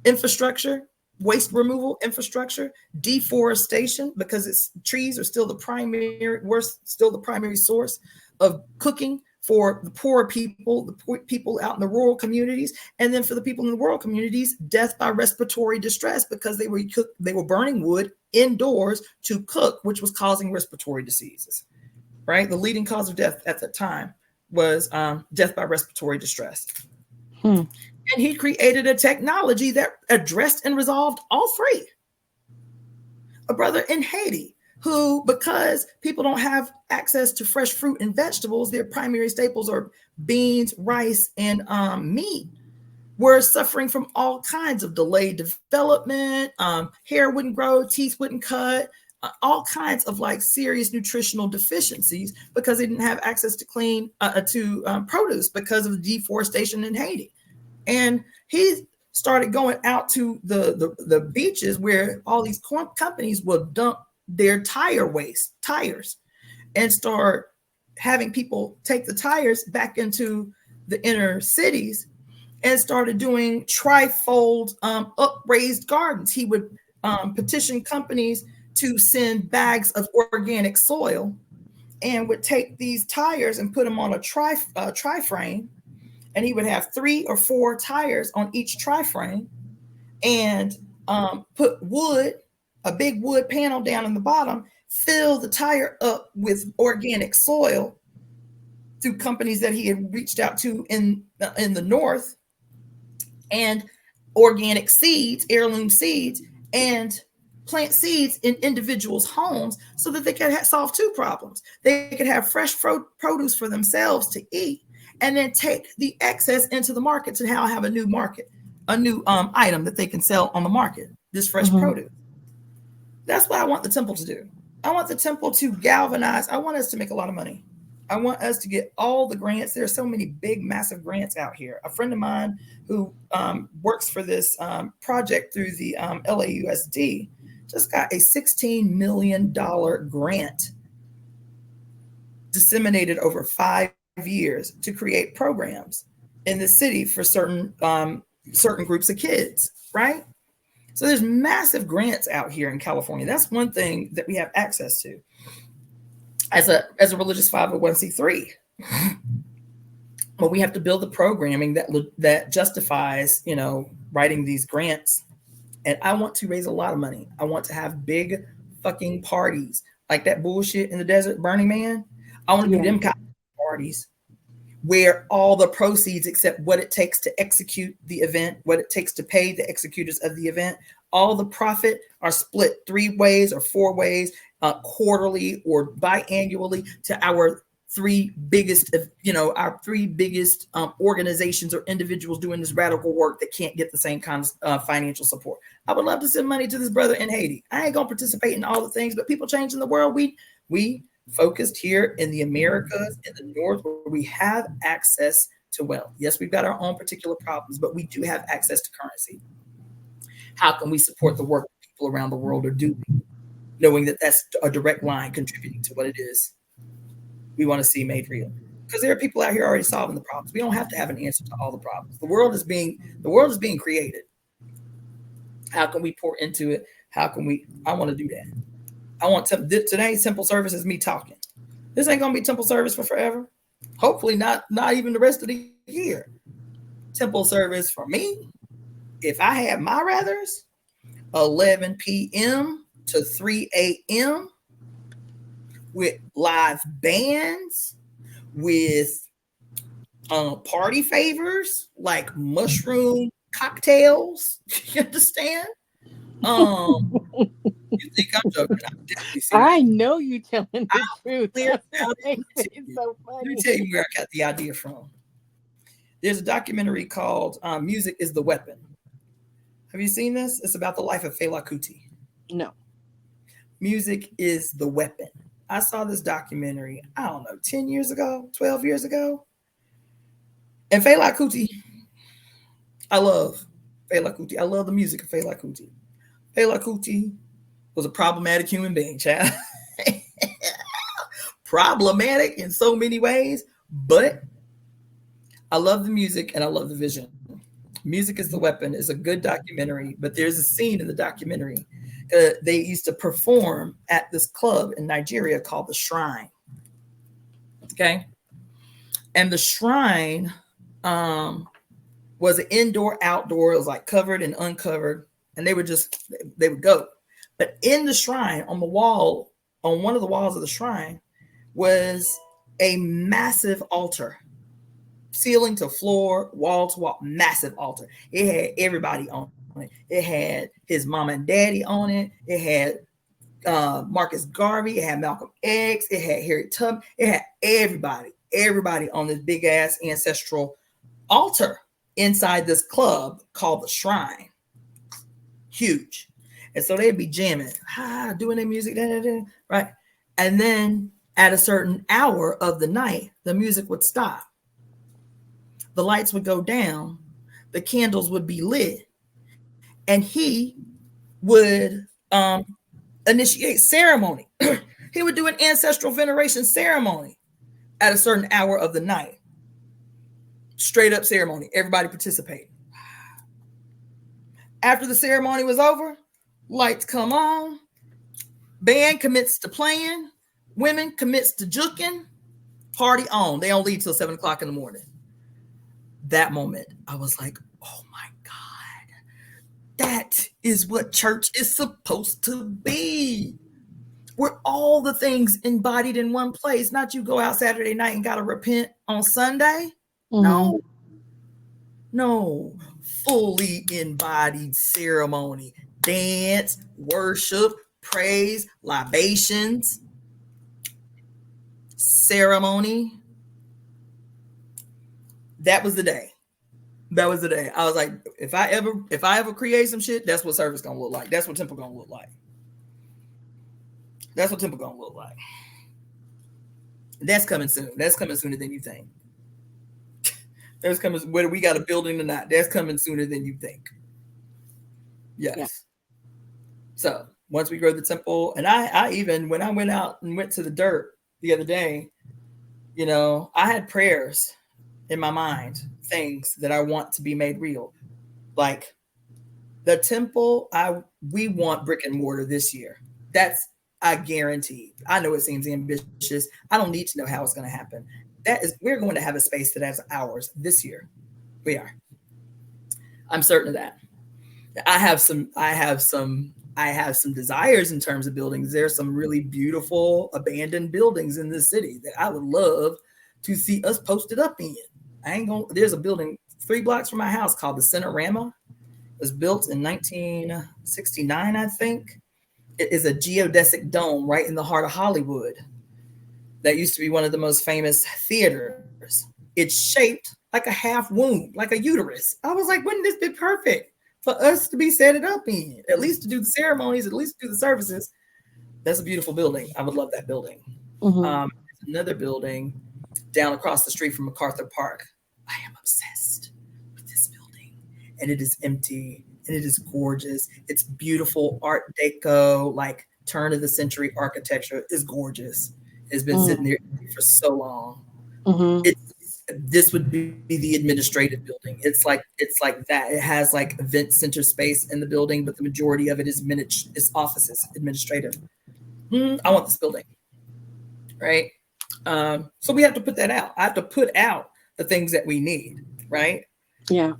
infrastructure, waste removal infrastructure, deforestation, because trees are still the primary source of cooking for the poor people, the people out in the rural communities, and then for the people in the rural communities, death by respiratory distress, because they were burning wood indoors to cook, which was causing respiratory diseases. Right, the leading cause of death at the time was death by respiratory distress. And he created a technology that addressed and resolved all three. A brother in Haiti who, because people don't have access to fresh fruit and vegetables, their primary staples are beans, rice, and meat, were suffering from all kinds of delayed development. Hair wouldn't grow, teeth wouldn't cut, all kinds of serious nutritional deficiencies because they didn't have access to clean produce because of the deforestation in Haiti. And he started going out to the beaches where all these companies will dump their tires, and start having people take the tires back into the inner cities, and started doing trifold upraised gardens. He would petition companies to send bags of organic soil, and would take these tires and put them on a tri-frame. And he would have 3 or 4 tires on each tri-frame, and put a big wood panel down in the bottom, fill the tire up with organic soil through companies that he had reached out to in the north, and organic seeds, heirloom seeds, and plant seeds in individuals' homes so that they could solve 2 problems. They could have fresh produce for themselves to eat, and then take the excess into the market to now have a new market, a new item that they can sell on the market, this fresh produce. That's what I want the temple to do. I want the temple to galvanize. I want us to make a lot of money. I want us to get all the grants. There are so many big, massive grants out here. A friend of mine who works for this project through the LAUSD just got a $16 million grant disseminated over 5 years to create programs in the city for certain groups of kids, right? So there's massive grants out here in California. That's one thing that we have access to as a religious 501c3. But we have to build the programming that justifies, writing these grants. And I want to raise a lot of money. I want to have big fucking parties like that bullshit in the desert, Burning Man. I want to do them kind of parties where all the proceeds, except what it takes to execute the event, what it takes to pay the executors of the event, all the profit are split 3 ways or 4 ways, quarterly or biannually, to our three biggest, our three biggest organizations or individuals doing this radical work that can't get the same kind of financial support. I would love to send money to this brother in Haiti. I ain't gonna participate in all the things, but people changing the world. We focused here in the Americas, in the North, where we have access to wealth. Yes, we've got our own particular problems, but we do have access to currency. How can we support the work that people around the world are doing, knowing that that's a direct line contributing to what it is we want to see made real? Because there are people out here already solving the problems. We don't have to have an answer to all the problems. The world is being created. How can we pour into it? I want to do that. I want today, simple service is me talking. This ain't gonna be temple service for forever. Hopefully not even the rest of the year. Temple service for me, if I had my rathers, 11 p.m. to 3 a.m. with live bands, with party favors like mushroom cocktails. You understand? You think I'm joking? I'm definitely serious. I know you're telling the truth. It's so funny. Let me tell you where I got the idea from. There's a documentary called Music is the Weapon. Have you seen this? It's about the life of Faye. No. Music is the Weapon. I saw this documentary, I don't know, 10 years ago, 12 years ago. And Faye, I love Faye. I love the music of Faye. Faye was a problematic human being, child. Problematic in so many ways, but I love the music and I love the vision. Music is the Weapon is a good documentary, but there's a scene in the documentary. They used to perform at this club in Nigeria called the Shrine. Okay. And the Shrine was an indoor, outdoor. It was like covered and uncovered. And they would go. But in the shrine, on the wall, on one of the walls of the shrine, was a massive altar. Ceiling to floor, wall to wall, massive altar. It had everybody on it. It had his mom and daddy on it. It had Marcus Garvey. It had Malcolm X. It had Harriet Tubman. It had everybody on this big ass ancestral altar inside this club called the Shrine. Huge. And so they'd be jamming, doing their music, right? And then at a certain hour of the night, the music would stop. The lights would go down. The candles would be lit. And he would initiate ceremony. He would do an ancestral veneration ceremony at a certain hour of the night. Straight up ceremony. Everybody participated. After the ceremony was over, lights come on. Band commits to playing. Women commits to juking. Party on. They don't leave till 7 o'clock in the morning. That moment, I was like, oh my God, that is what church is supposed to be. We're all the things embodied in one place. Not you go out Saturday night and got to repent on Sunday. Mm-hmm. No, fully embodied ceremony, dance, worship, praise, libations, ceremony. That was the day. I was like, if I ever create some shit, that's what service gonna look like. That's what temple gonna look like. That's coming soon. That's coming sooner than you think. That's coming, whether we got a building or not, that's coming sooner than you think. Yes. Yeah. So once we grow the temple, and I even, when I went out and went to the dirt the other day, I had prayers in my mind, things that I want to be made real. Like the temple, we want brick and mortar this year. That's, I guarantee. I know it seems ambitious. I don't need to know how it's going to happen. We're going to have a space that has ours this year. We are. I'm certain of that. I have some desires in terms of buildings. There's some really beautiful abandoned buildings in this city that I would love to see us posted up in. There's a building 3 blocks from my house called the Cinerama. It was built in 1969, I think. It is a geodesic dome right in the heart of Hollywood. that used to be one of the most famous theaters. It's shaped like a half womb, like a uterus. I was like, wouldn't this be perfect for us to be set it up in? At least to do the ceremonies, at least to do the services. That's a beautiful building. I would love that building. Another building down across the street from MacArthur Park. I am obsessed with this building, and it is empty, and it is gorgeous. It's beautiful Art Deco, like turn of the century architecture is gorgeous. It's been sitting there for so long. This would be the administrative building. It's like that. It has like event center space in the building, but the majority of it is offices, administrative. I want this building, right? So we have to put that out. I have to put out the things that we need, right? Yeah.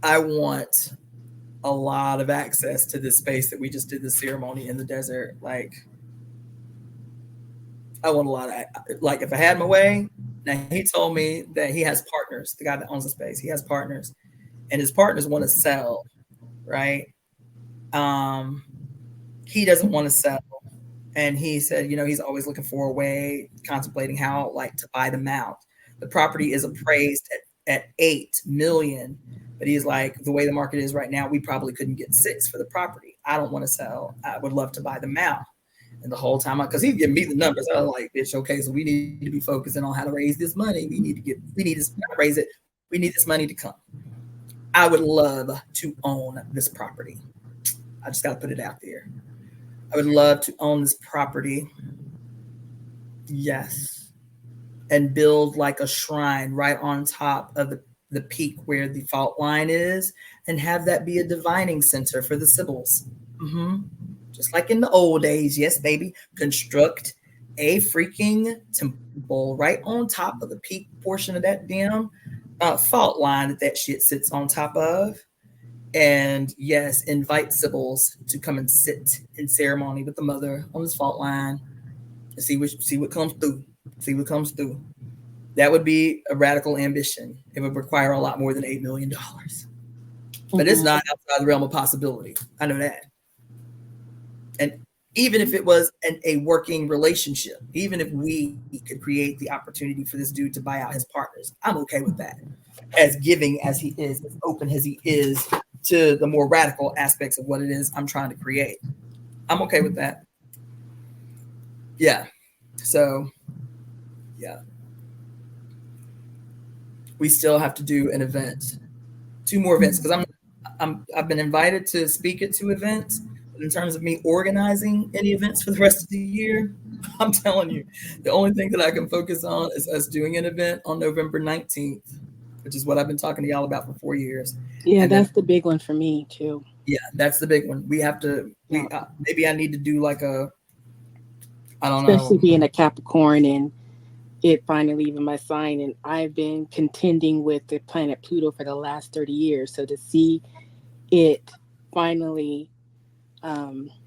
I want a lot of access to this space that we just did the ceremony in the desert. Like, I want a lot of, like, if I had my way. Now, he told me that he has partners, the guy that owns the space. He has partners, and his partners want to sell, right? He doesn't want to sell. And he said, he's always looking for a way, contemplating how, like, to buy them out. The property is appraised at $8 million, but he's like, the way the market is right now, we probably couldn't get $6 million for the property. I don't want to sell. I would love to buy them out. And the whole time, because he'd give me the numbers, I was like, bitch, okay, so we need to be focusing on how to raise this money. We need to raise it. We need this money to come. I would love to own this property. I just got to put it out there. I would love to own this property. Yes. And build like a shrine right on top of the peak where the fault line is, and have that be a divining center for the Sibyls. Just like in the old days. Yes, baby. Construct a freaking temple right on top of the peak portion of that damn fault line that shit sits on top of. And yes, invite Sibyls to come and sit in ceremony with the mother on this fault line and see what comes through. See what comes through. That would be a radical ambition. It would require a lot more than $8 million. But it's not outside the realm of possibility. I know that. And even if it was a working relationship, even if we could create the opportunity for this dude to buy out his partners, I'm okay with that. As giving as he is, as open as he is to the more radical aspects of what it is I'm trying to create. I'm okay with that. Yeah. So, yeah. We still have to do an event, 2 more events, because I've been invited to speak at 2 events. But in terms of me organizing any events for the rest of the year, I'm telling you, the only thing that I can focus on is us doing an event on November 19th, which is what I've been talking to y'all about for 4 years. Yeah, and that's the big one for me too. Yeah, that's the big one. We have to. Maybe I need to do like I don't know. Especially being a Capricorn and it finally leaving my sign, and I've been contending with the planet Pluto for the last 30 years. So to see it finally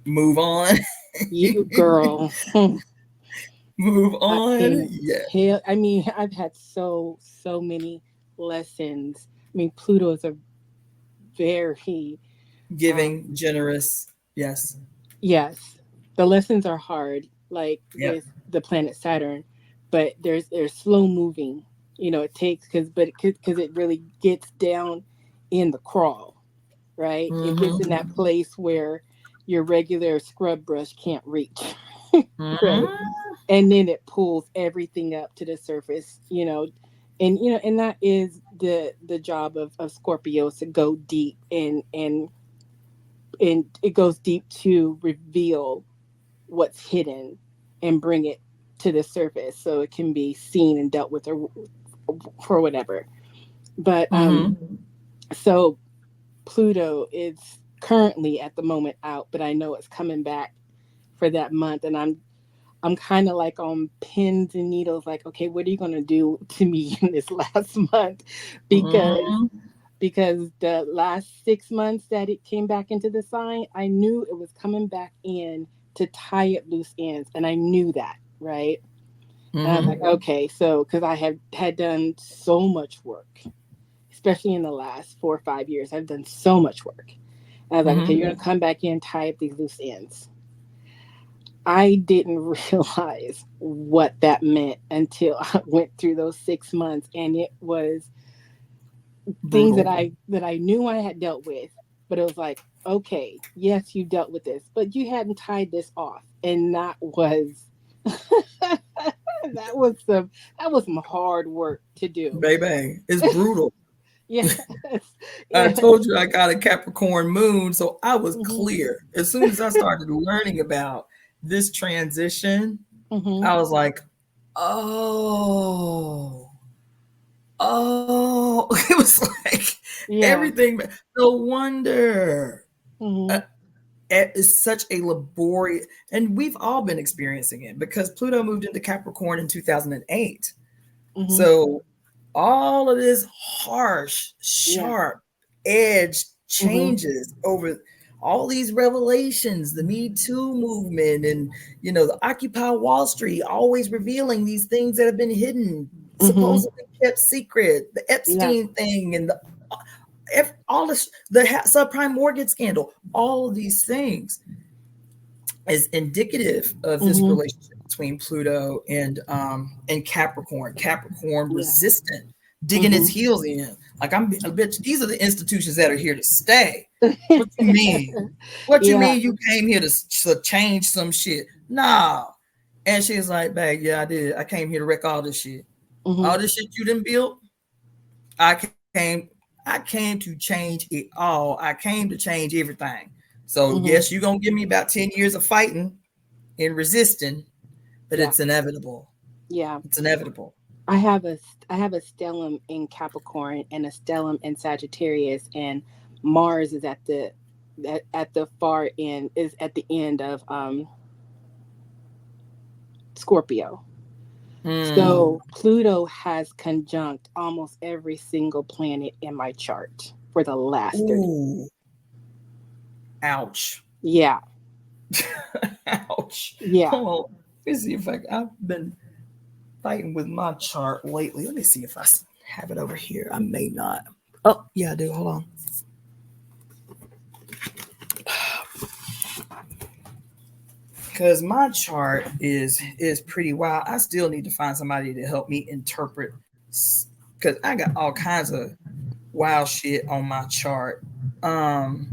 move on, you girl, move on. Yeah. I mean, I've had so many lessons. I mean, Pluto is a very giving, generous. Yes. Yes, the lessons are hard, like with the planet Saturn, but there's slow moving. It takes because it really gets down in the crawl, right? It gets in that place where your regular scrub brush can't reach, right? And then it pulls everything up to the surface, and that is the job of Scorpio, to go deep and it goes deep to reveal what's hidden and bring it to the surface so it can be seen and dealt with or for whatever. But so Pluto is currently at the moment out, but I know it's coming back for that month, and I'm kind of like on pins and needles, like, okay, what are you going to do to me in this last month? Because the last 6 months that it came back into the sign, I knew it was coming back in to tie up loose ends. And I knew that, right? And I was like, okay, so because I had done so much work, especially in the last 4 or 5 years, I've done so much work. And I was like, okay, you're going to come back in, tie up these loose ends. I didn't realize what that meant until I went through those 6 months, and it was things Brutal. that I knew I had dealt with, but it was like, okay, yes, you dealt with this, but you hadn't tied this off, and that was that was some hard work to do. Baby, it's brutal. Yes, I yes. told you I got a Capricorn moon, so I was Hmm. clear. As soon as I started learning about this transition, Hmm. I was like, oh, oh. It was like Yeah. everything. No wonder. Hmm. It is such a laborious, and we've all been experiencing it because Pluto moved into Capricorn in 2008. Hmm. So all of this harsh, Yeah. sharp edge Hmm. changes over all these revelations, the Me Too movement, and the Occupy Wall Street always revealing these things that have been hidden, Hmm. supposedly kept secret, the Yeah. Epstein thing, and all this, the subprime mortgage scandal, all of these things is indicative of this Hmm. relationship between Pluto and Capricorn. Capricorn Yeah. resistant, digging its Hmm. heels in. Like a bitch. These are the institutions that are here to stay. What you mean? What you Yeah. mean you came here to change some shit? Nah. And she's like, "Babe, yeah, I did. I came here to wreck all this shit. Hmm. All this shit you done built. I came. I came to change it all. I came to change everything. So Hmm. yes, you're gonna give me about 10 years of fighting and resisting, but Yeah. it's inevitable. Yeah. It's inevitable. I have a stellium in Capricorn and a stellium in Sagittarius, and Mars is at the far end, is at the end of Scorpio. Mm. So Pluto has conjunct almost every single planet in my chart for the last 30. Ooh, ouch. Yeah. Ouch. Yeah. Hold on. Let me see if I've been fighting with my chart lately. Let me see if I have it over here. I may not. Oh, yeah, I do. Hold on. Because my chart is pretty wild. I still need to find somebody to help me interpret, because I got all kinds of wild shit on my chart. Um,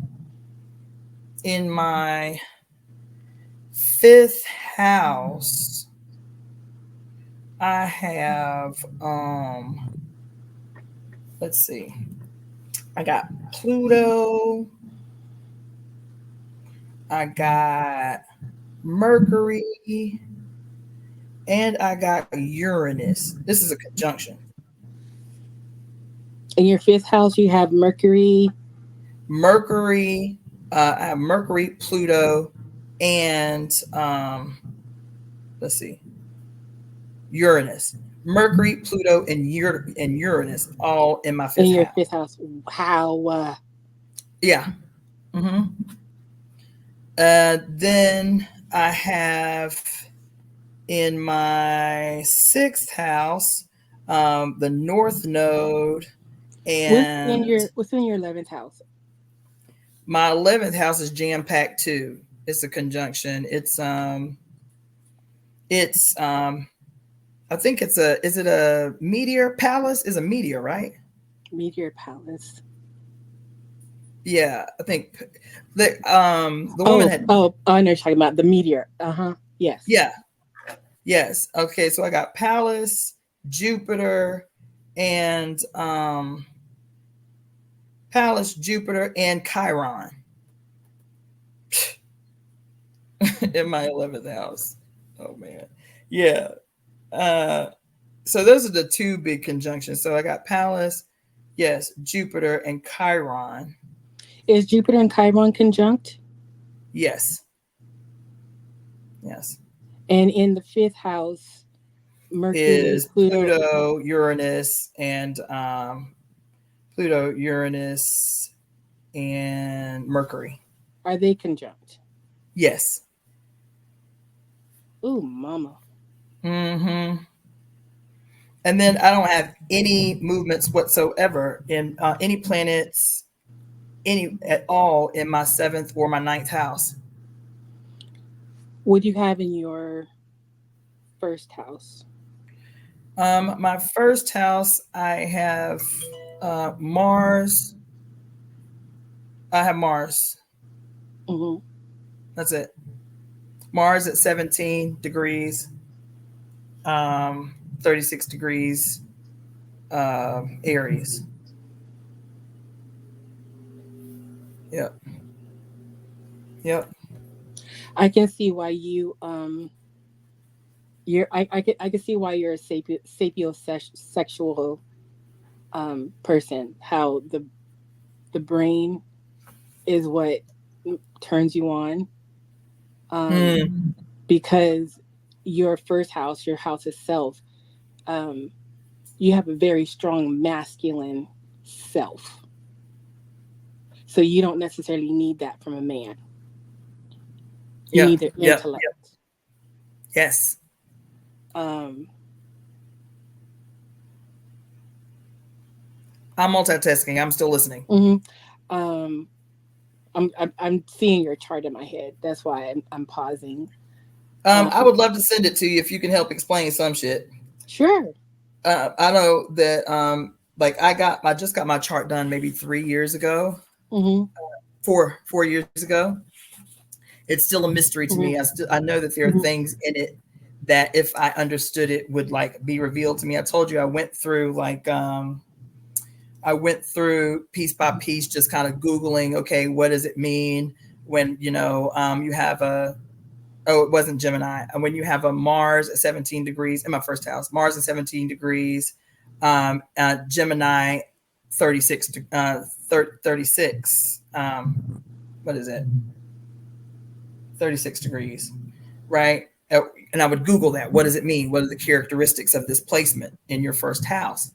in my fifth house, I have let's see. I got Pluto, I got Mercury, and I got Uranus. This is a conjunction. In your fifth house, you have Mercury. Mercury, I have Mercury, Pluto, and let's see, Uranus. Mercury, Pluto, and Uranus all in my In fifth your house. fifth house. How? Yeah. Hmm. Then I have in my sixth house the North Node, and What's in your 11th house? my 11th house is jam packed too. It's a conjunction. It's I think it's a is it a meteor palace? Is a meteor, right? Meteor Palace. Yeah, I think the woman had, I know you're talking about the meteor. Uh huh. Yes. yeah, yes. Okay, so I got Palace, Jupiter, and Palace, Jupiter, and Chiron in my 11th house. Oh man. Yeah. Uh so those are the two big conjunctions. So I got Palace, yes, Jupiter, and Chiron. Is Jupiter and Chiron conjunct? Yes. Yes. And in the fifth house, Mercury, Is Pluto, Pluto, Uranus, and Pluto, Uranus, and Mercury. are they conjunct? Yes. Ooh, mama. Mm-hmm. And then I don't have any movements whatsoever in any planets, any at all in my seventh or my ninth house. What do you have in your first house? My first house, I have Mars. I have Mars. Mm-hmm. That's it. Mars at 17 degrees, 36 degrees, Aries. Yep. Yep. I can see why you're I can see why you're a sapiosexual person. How the brain is what turns you on, Hmm. because your house itself, um, you have a very strong masculine self, so you don't necessarily need that from a man. You Yep. need their Yep. intellect. Yes. Um, I'm multitasking. I'm still listening. mhm. um, I'm seeing your chart in my head. That's why I'm pausing. I Um, would love to send it to you if you can help explain some shit. sure. I know that like I just got my chart done maybe 3 years ago, Mm-hmm. 4 years ago. It's still a mystery to me. Mm-hmm. I know that there are things in it that if I understood it would like be revealed to me. I told you I went through piece by piece, just kind of Googling, okay, what does it mean when, you have it wasn't Gemini. And when you have a Mars at 17 degrees in my first house, Mars at 17 degrees, Gemini 36, 36, what is it? 36 degrees, right? And I would Google that. What does it mean? What are the characteristics of this placement in your first house?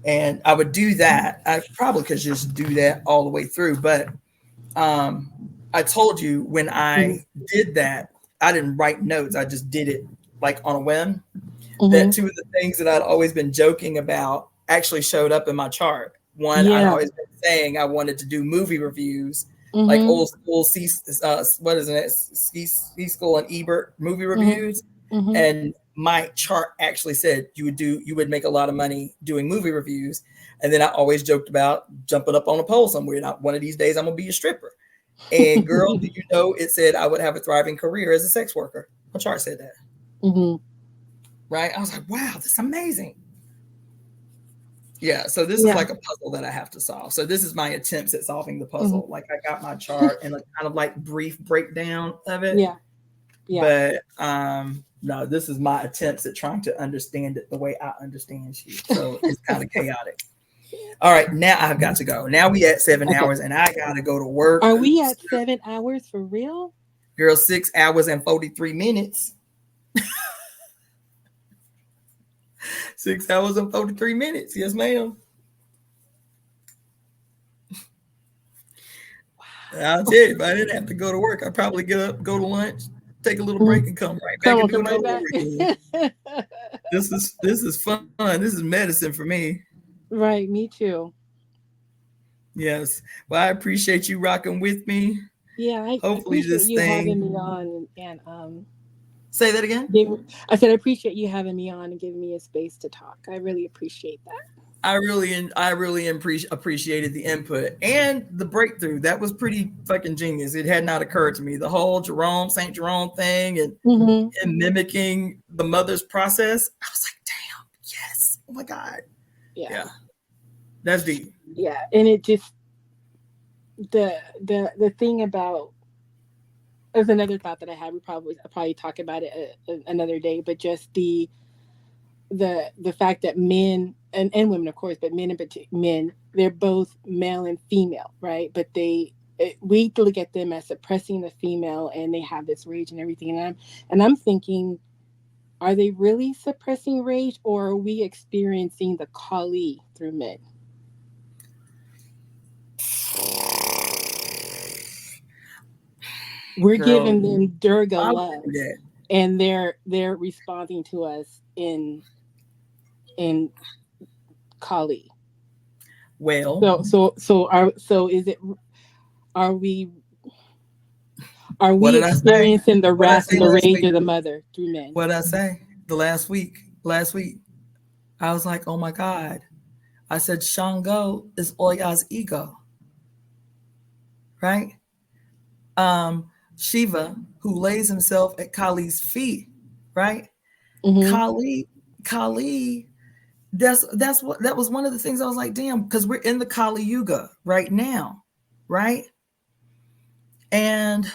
And I would do that. I probably could just do that all the way through. But um, I told you when I did that, I didn't write notes. I just did it like on a whim. That Mm-hmm. two of the things that I'd always been joking about actually showed up in my chart. One, I'd Yeah. always been saying I wanted to do movie reviews, like Mm-hmm. old school what is it? C school and Ebert movie Mm-hmm. reviews. Mm-hmm. And my chart actually said you would make a lot of money doing movie reviews. And then I always joked about jumping up on a pole somewhere. Not one of these days I'm gonna be a stripper. And girl, do you know it said I would have a thriving career as a sex worker? My chart said that. Mm-hmm. Right? I was like, wow, this is amazing. Yeah, so this is Yeah. like a puzzle that I have to solve. So this is my attempts at solving the Mm-hmm. puzzle. Like I got my chart and like kind of like brief breakdown of it, Yeah. Yeah. but no, this is my attempts at trying to understand it the way I understand shit. So it's kind of chaotic. All right, now I've got to go. Now we at 7 hours Okay. and I gotta go to work. Are we Oops. at 7 hours for real? Girl, 6 hours and 43 minutes. 6 hours and 43 minutes. Yes, ma'am. I'll tell you, if I didn't have to go to work, I'd probably get up, go to lunch, take a little break, and come right back Come and on, do come it right all back. over again. This is fun. This is medicine for me. Right, me too. Yes. Well, I appreciate you rocking with me. Yeah, I Hopefully appreciate this you having thing. me on and Say that again. I said I appreciate you having me on and giving me a space to talk. I really appreciate that. I really appreciated the input and the breakthrough. That was pretty fucking genius. It had not occurred to me. The whole Saint Jerome thing Mm-hmm. and mimicking the mother's process. I was like, damn, yes. Oh my God. Yeah. Yeah. That's deep. Yeah. And it just the thing about, there's another thought that I had. I'll probably talk about it another day, but just the fact that men and women, of course, but men, they're both male and female, right? But we look at them as suppressing the female, and they have this rage and everything. And I'm thinking, are they really suppressing rage, or are we experiencing the Kali through men? We're Girl, giving them Durga why would love, you do that? and they're responding to us in Kali. Well, So is it, are we Are What we did I say? experiencing the What did I wrath say and the last rage week? of the mother through men? What did I say? The last week. Last week. I was like, oh my God. I said Shango is Oya's ego, right? Shiva, who lays himself at Kali's feet, right? Mm-hmm. Kali, that's what that was one of the things I was like, damn, because we're in the Kali Yuga right now, right? And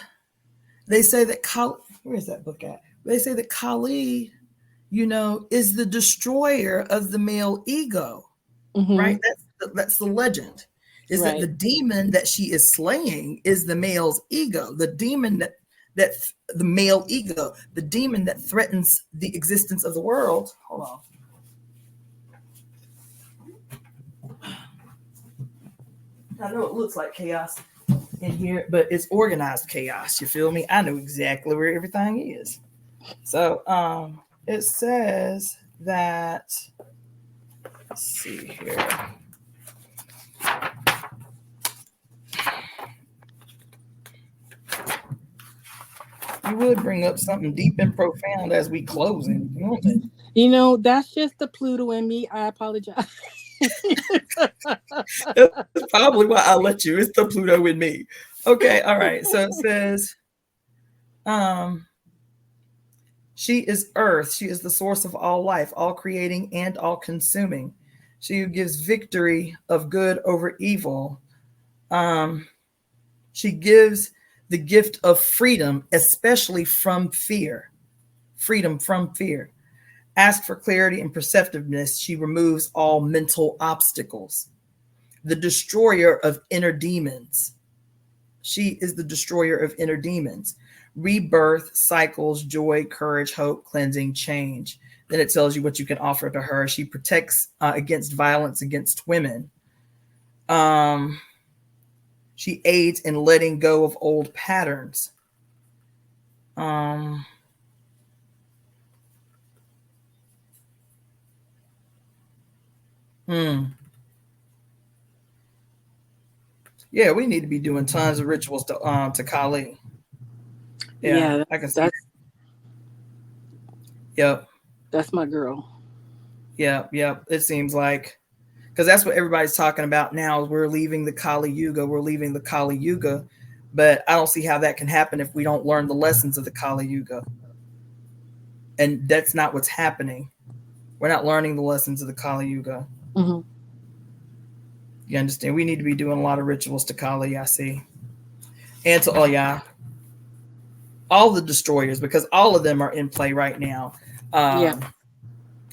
they say that Kali, where is that book at? They say that Kali, is the destroyer of the male ego, Mm-hmm. right? That's the legend. Is that the Right. demon that she is slaying is the male's ego, the demon that the male ego, the demon that threatens the existence of the world. Hold on. I know it looks like chaos in here, but it's organized chaos. You feel me? I know exactly where everything is. So it says that, let's see here. You would bring up something deep and profound as we closing, won't it? That's just the Pluto in me. I apologize. That's probably why I let you. It's the Pluto in me. Okay, all right. So it says, um, she is earth. She is the source of all life, all creating and all consuming. She who gives victory of good over evil. Um, she gives the gift of freedom, especially from fear. Freedom from fear. Ask for clarity and perceptiveness. She removes all mental obstacles. The destroyer of inner demons. She is the destroyer of inner demons. Rebirth, cycles, joy, courage, hope, cleansing, change. Then it tells you what you can offer to her. She protects against violence against women. She aids in letting go of old patterns. Um, hmm. Yeah, we need to be doing tons of rituals to Kali. Yeah, Yeah, I can see that. that's Yep, that's my girl. yep. It seems like because that's what everybody's talking about now. Is we're leaving the Kali Yuga. We're leaving the Kali Yuga, but I don't see how that can happen if we don't learn the lessons of the Kali Yuga, and that's not what's happening. We're not learning the lessons of the Kali Yuga. Mm-hmm. You understand? We need to be doing a lot of rituals to Kali. I see, and to Oya, all the destroyers, because all of them are in play right now. Yeah. Um,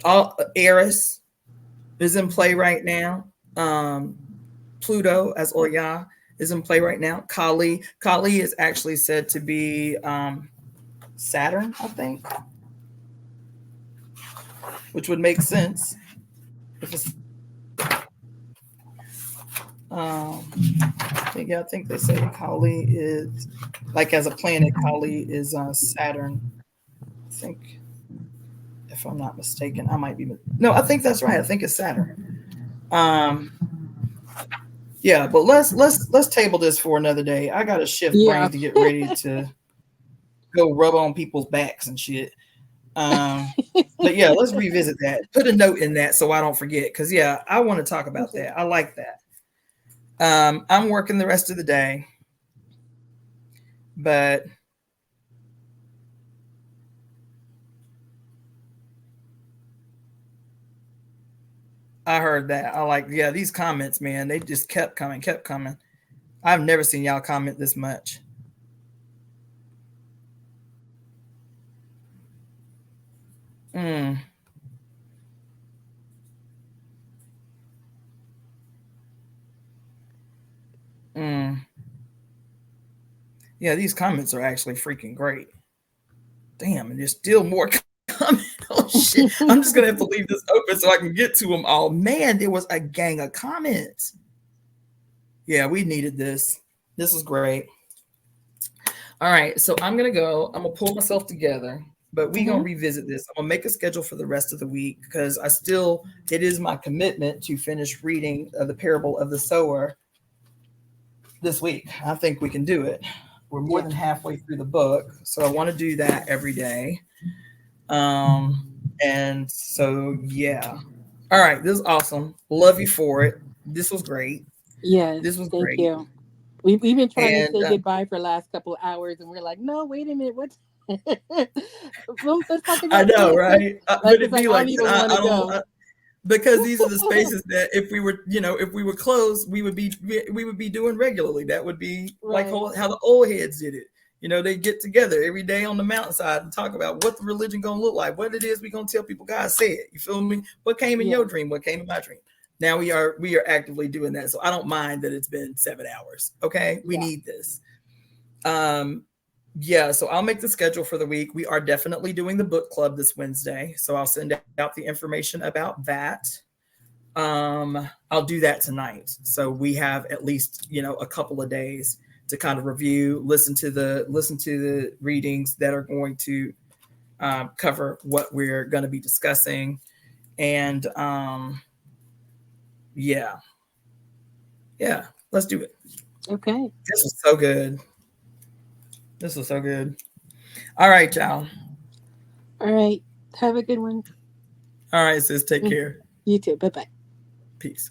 all Eris is in play right now. Um, Pluto as Oya is in play right now. Kali is actually said to be Saturn, I think, which would make sense if it's. Um, I think they say Kali is like as a planet. Kali is Saturn. I think, if I'm not mistaken, I might be. No, I think that's right. I think it's Saturn. Um, yeah, but let's table this for another day. I got to shift Yeah. brains to get ready to go rub on people's backs and shit. But yeah, let's revisit that. Put a note in that so I don't forget. Because yeah, I want to talk about Okay. that. I like that. I'm working the rest of the day, but I heard that. I like, yeah, these comments, man, they just kept coming, kept coming. I've never seen y'all comment this much. Mm, mm. Yeah, these comments are actually freaking great. Damn, and there's still more coming. Oh shit. I'm just gonna have to leave this open so I can get to them all. Man, there was a gang of comments. Yeah, we needed this. This is great. All right, so I'm gonna go. I'm gonna pull myself together, but we gonna Mm-hmm. revisit this. I'm gonna make a schedule for the rest of the week because it is my commitment to finish reading the parable of the sower this week. I think we can do it We're more than halfway through the book, so I want to do that every day. And so yeah. All right, this is awesome. Love you for it. This was great. Yes, This was thank great. you. We've been trying to And say goodbye for the last couple of hours, and we're like, no, wait a minute, what? Well, let's talk I about know, this. right? Like But it's it'd like be I don't like even I, want I to don't go. because these are the spaces that if we were closed, we would be doing regularly. That would be like Right. how the old heads did it. They get together every day on the mountainside and talk about what the religion gonna look like, what it is we gonna tell people God said. You feel me? What came in your Yeah. dream? What came in my dream? Now we are actively doing that. So I don't mind that it's been 7 hours. Okay, we Yeah. need this. Um, yeah, so I'll make the schedule for the week. We are definitely doing the book club this Wednesday. So I'll send out the information about that. I'll do that tonight. So we have at least, a couple of days to kind of review, listen to the readings that are going to cover what we're going to be discussing. And yeah, yeah, let's do it. Okay. This was so good. This was so good. All right, y'all. All right. Have a good one. All right, sis, take Mm, care. you too. Bye bye. Peace.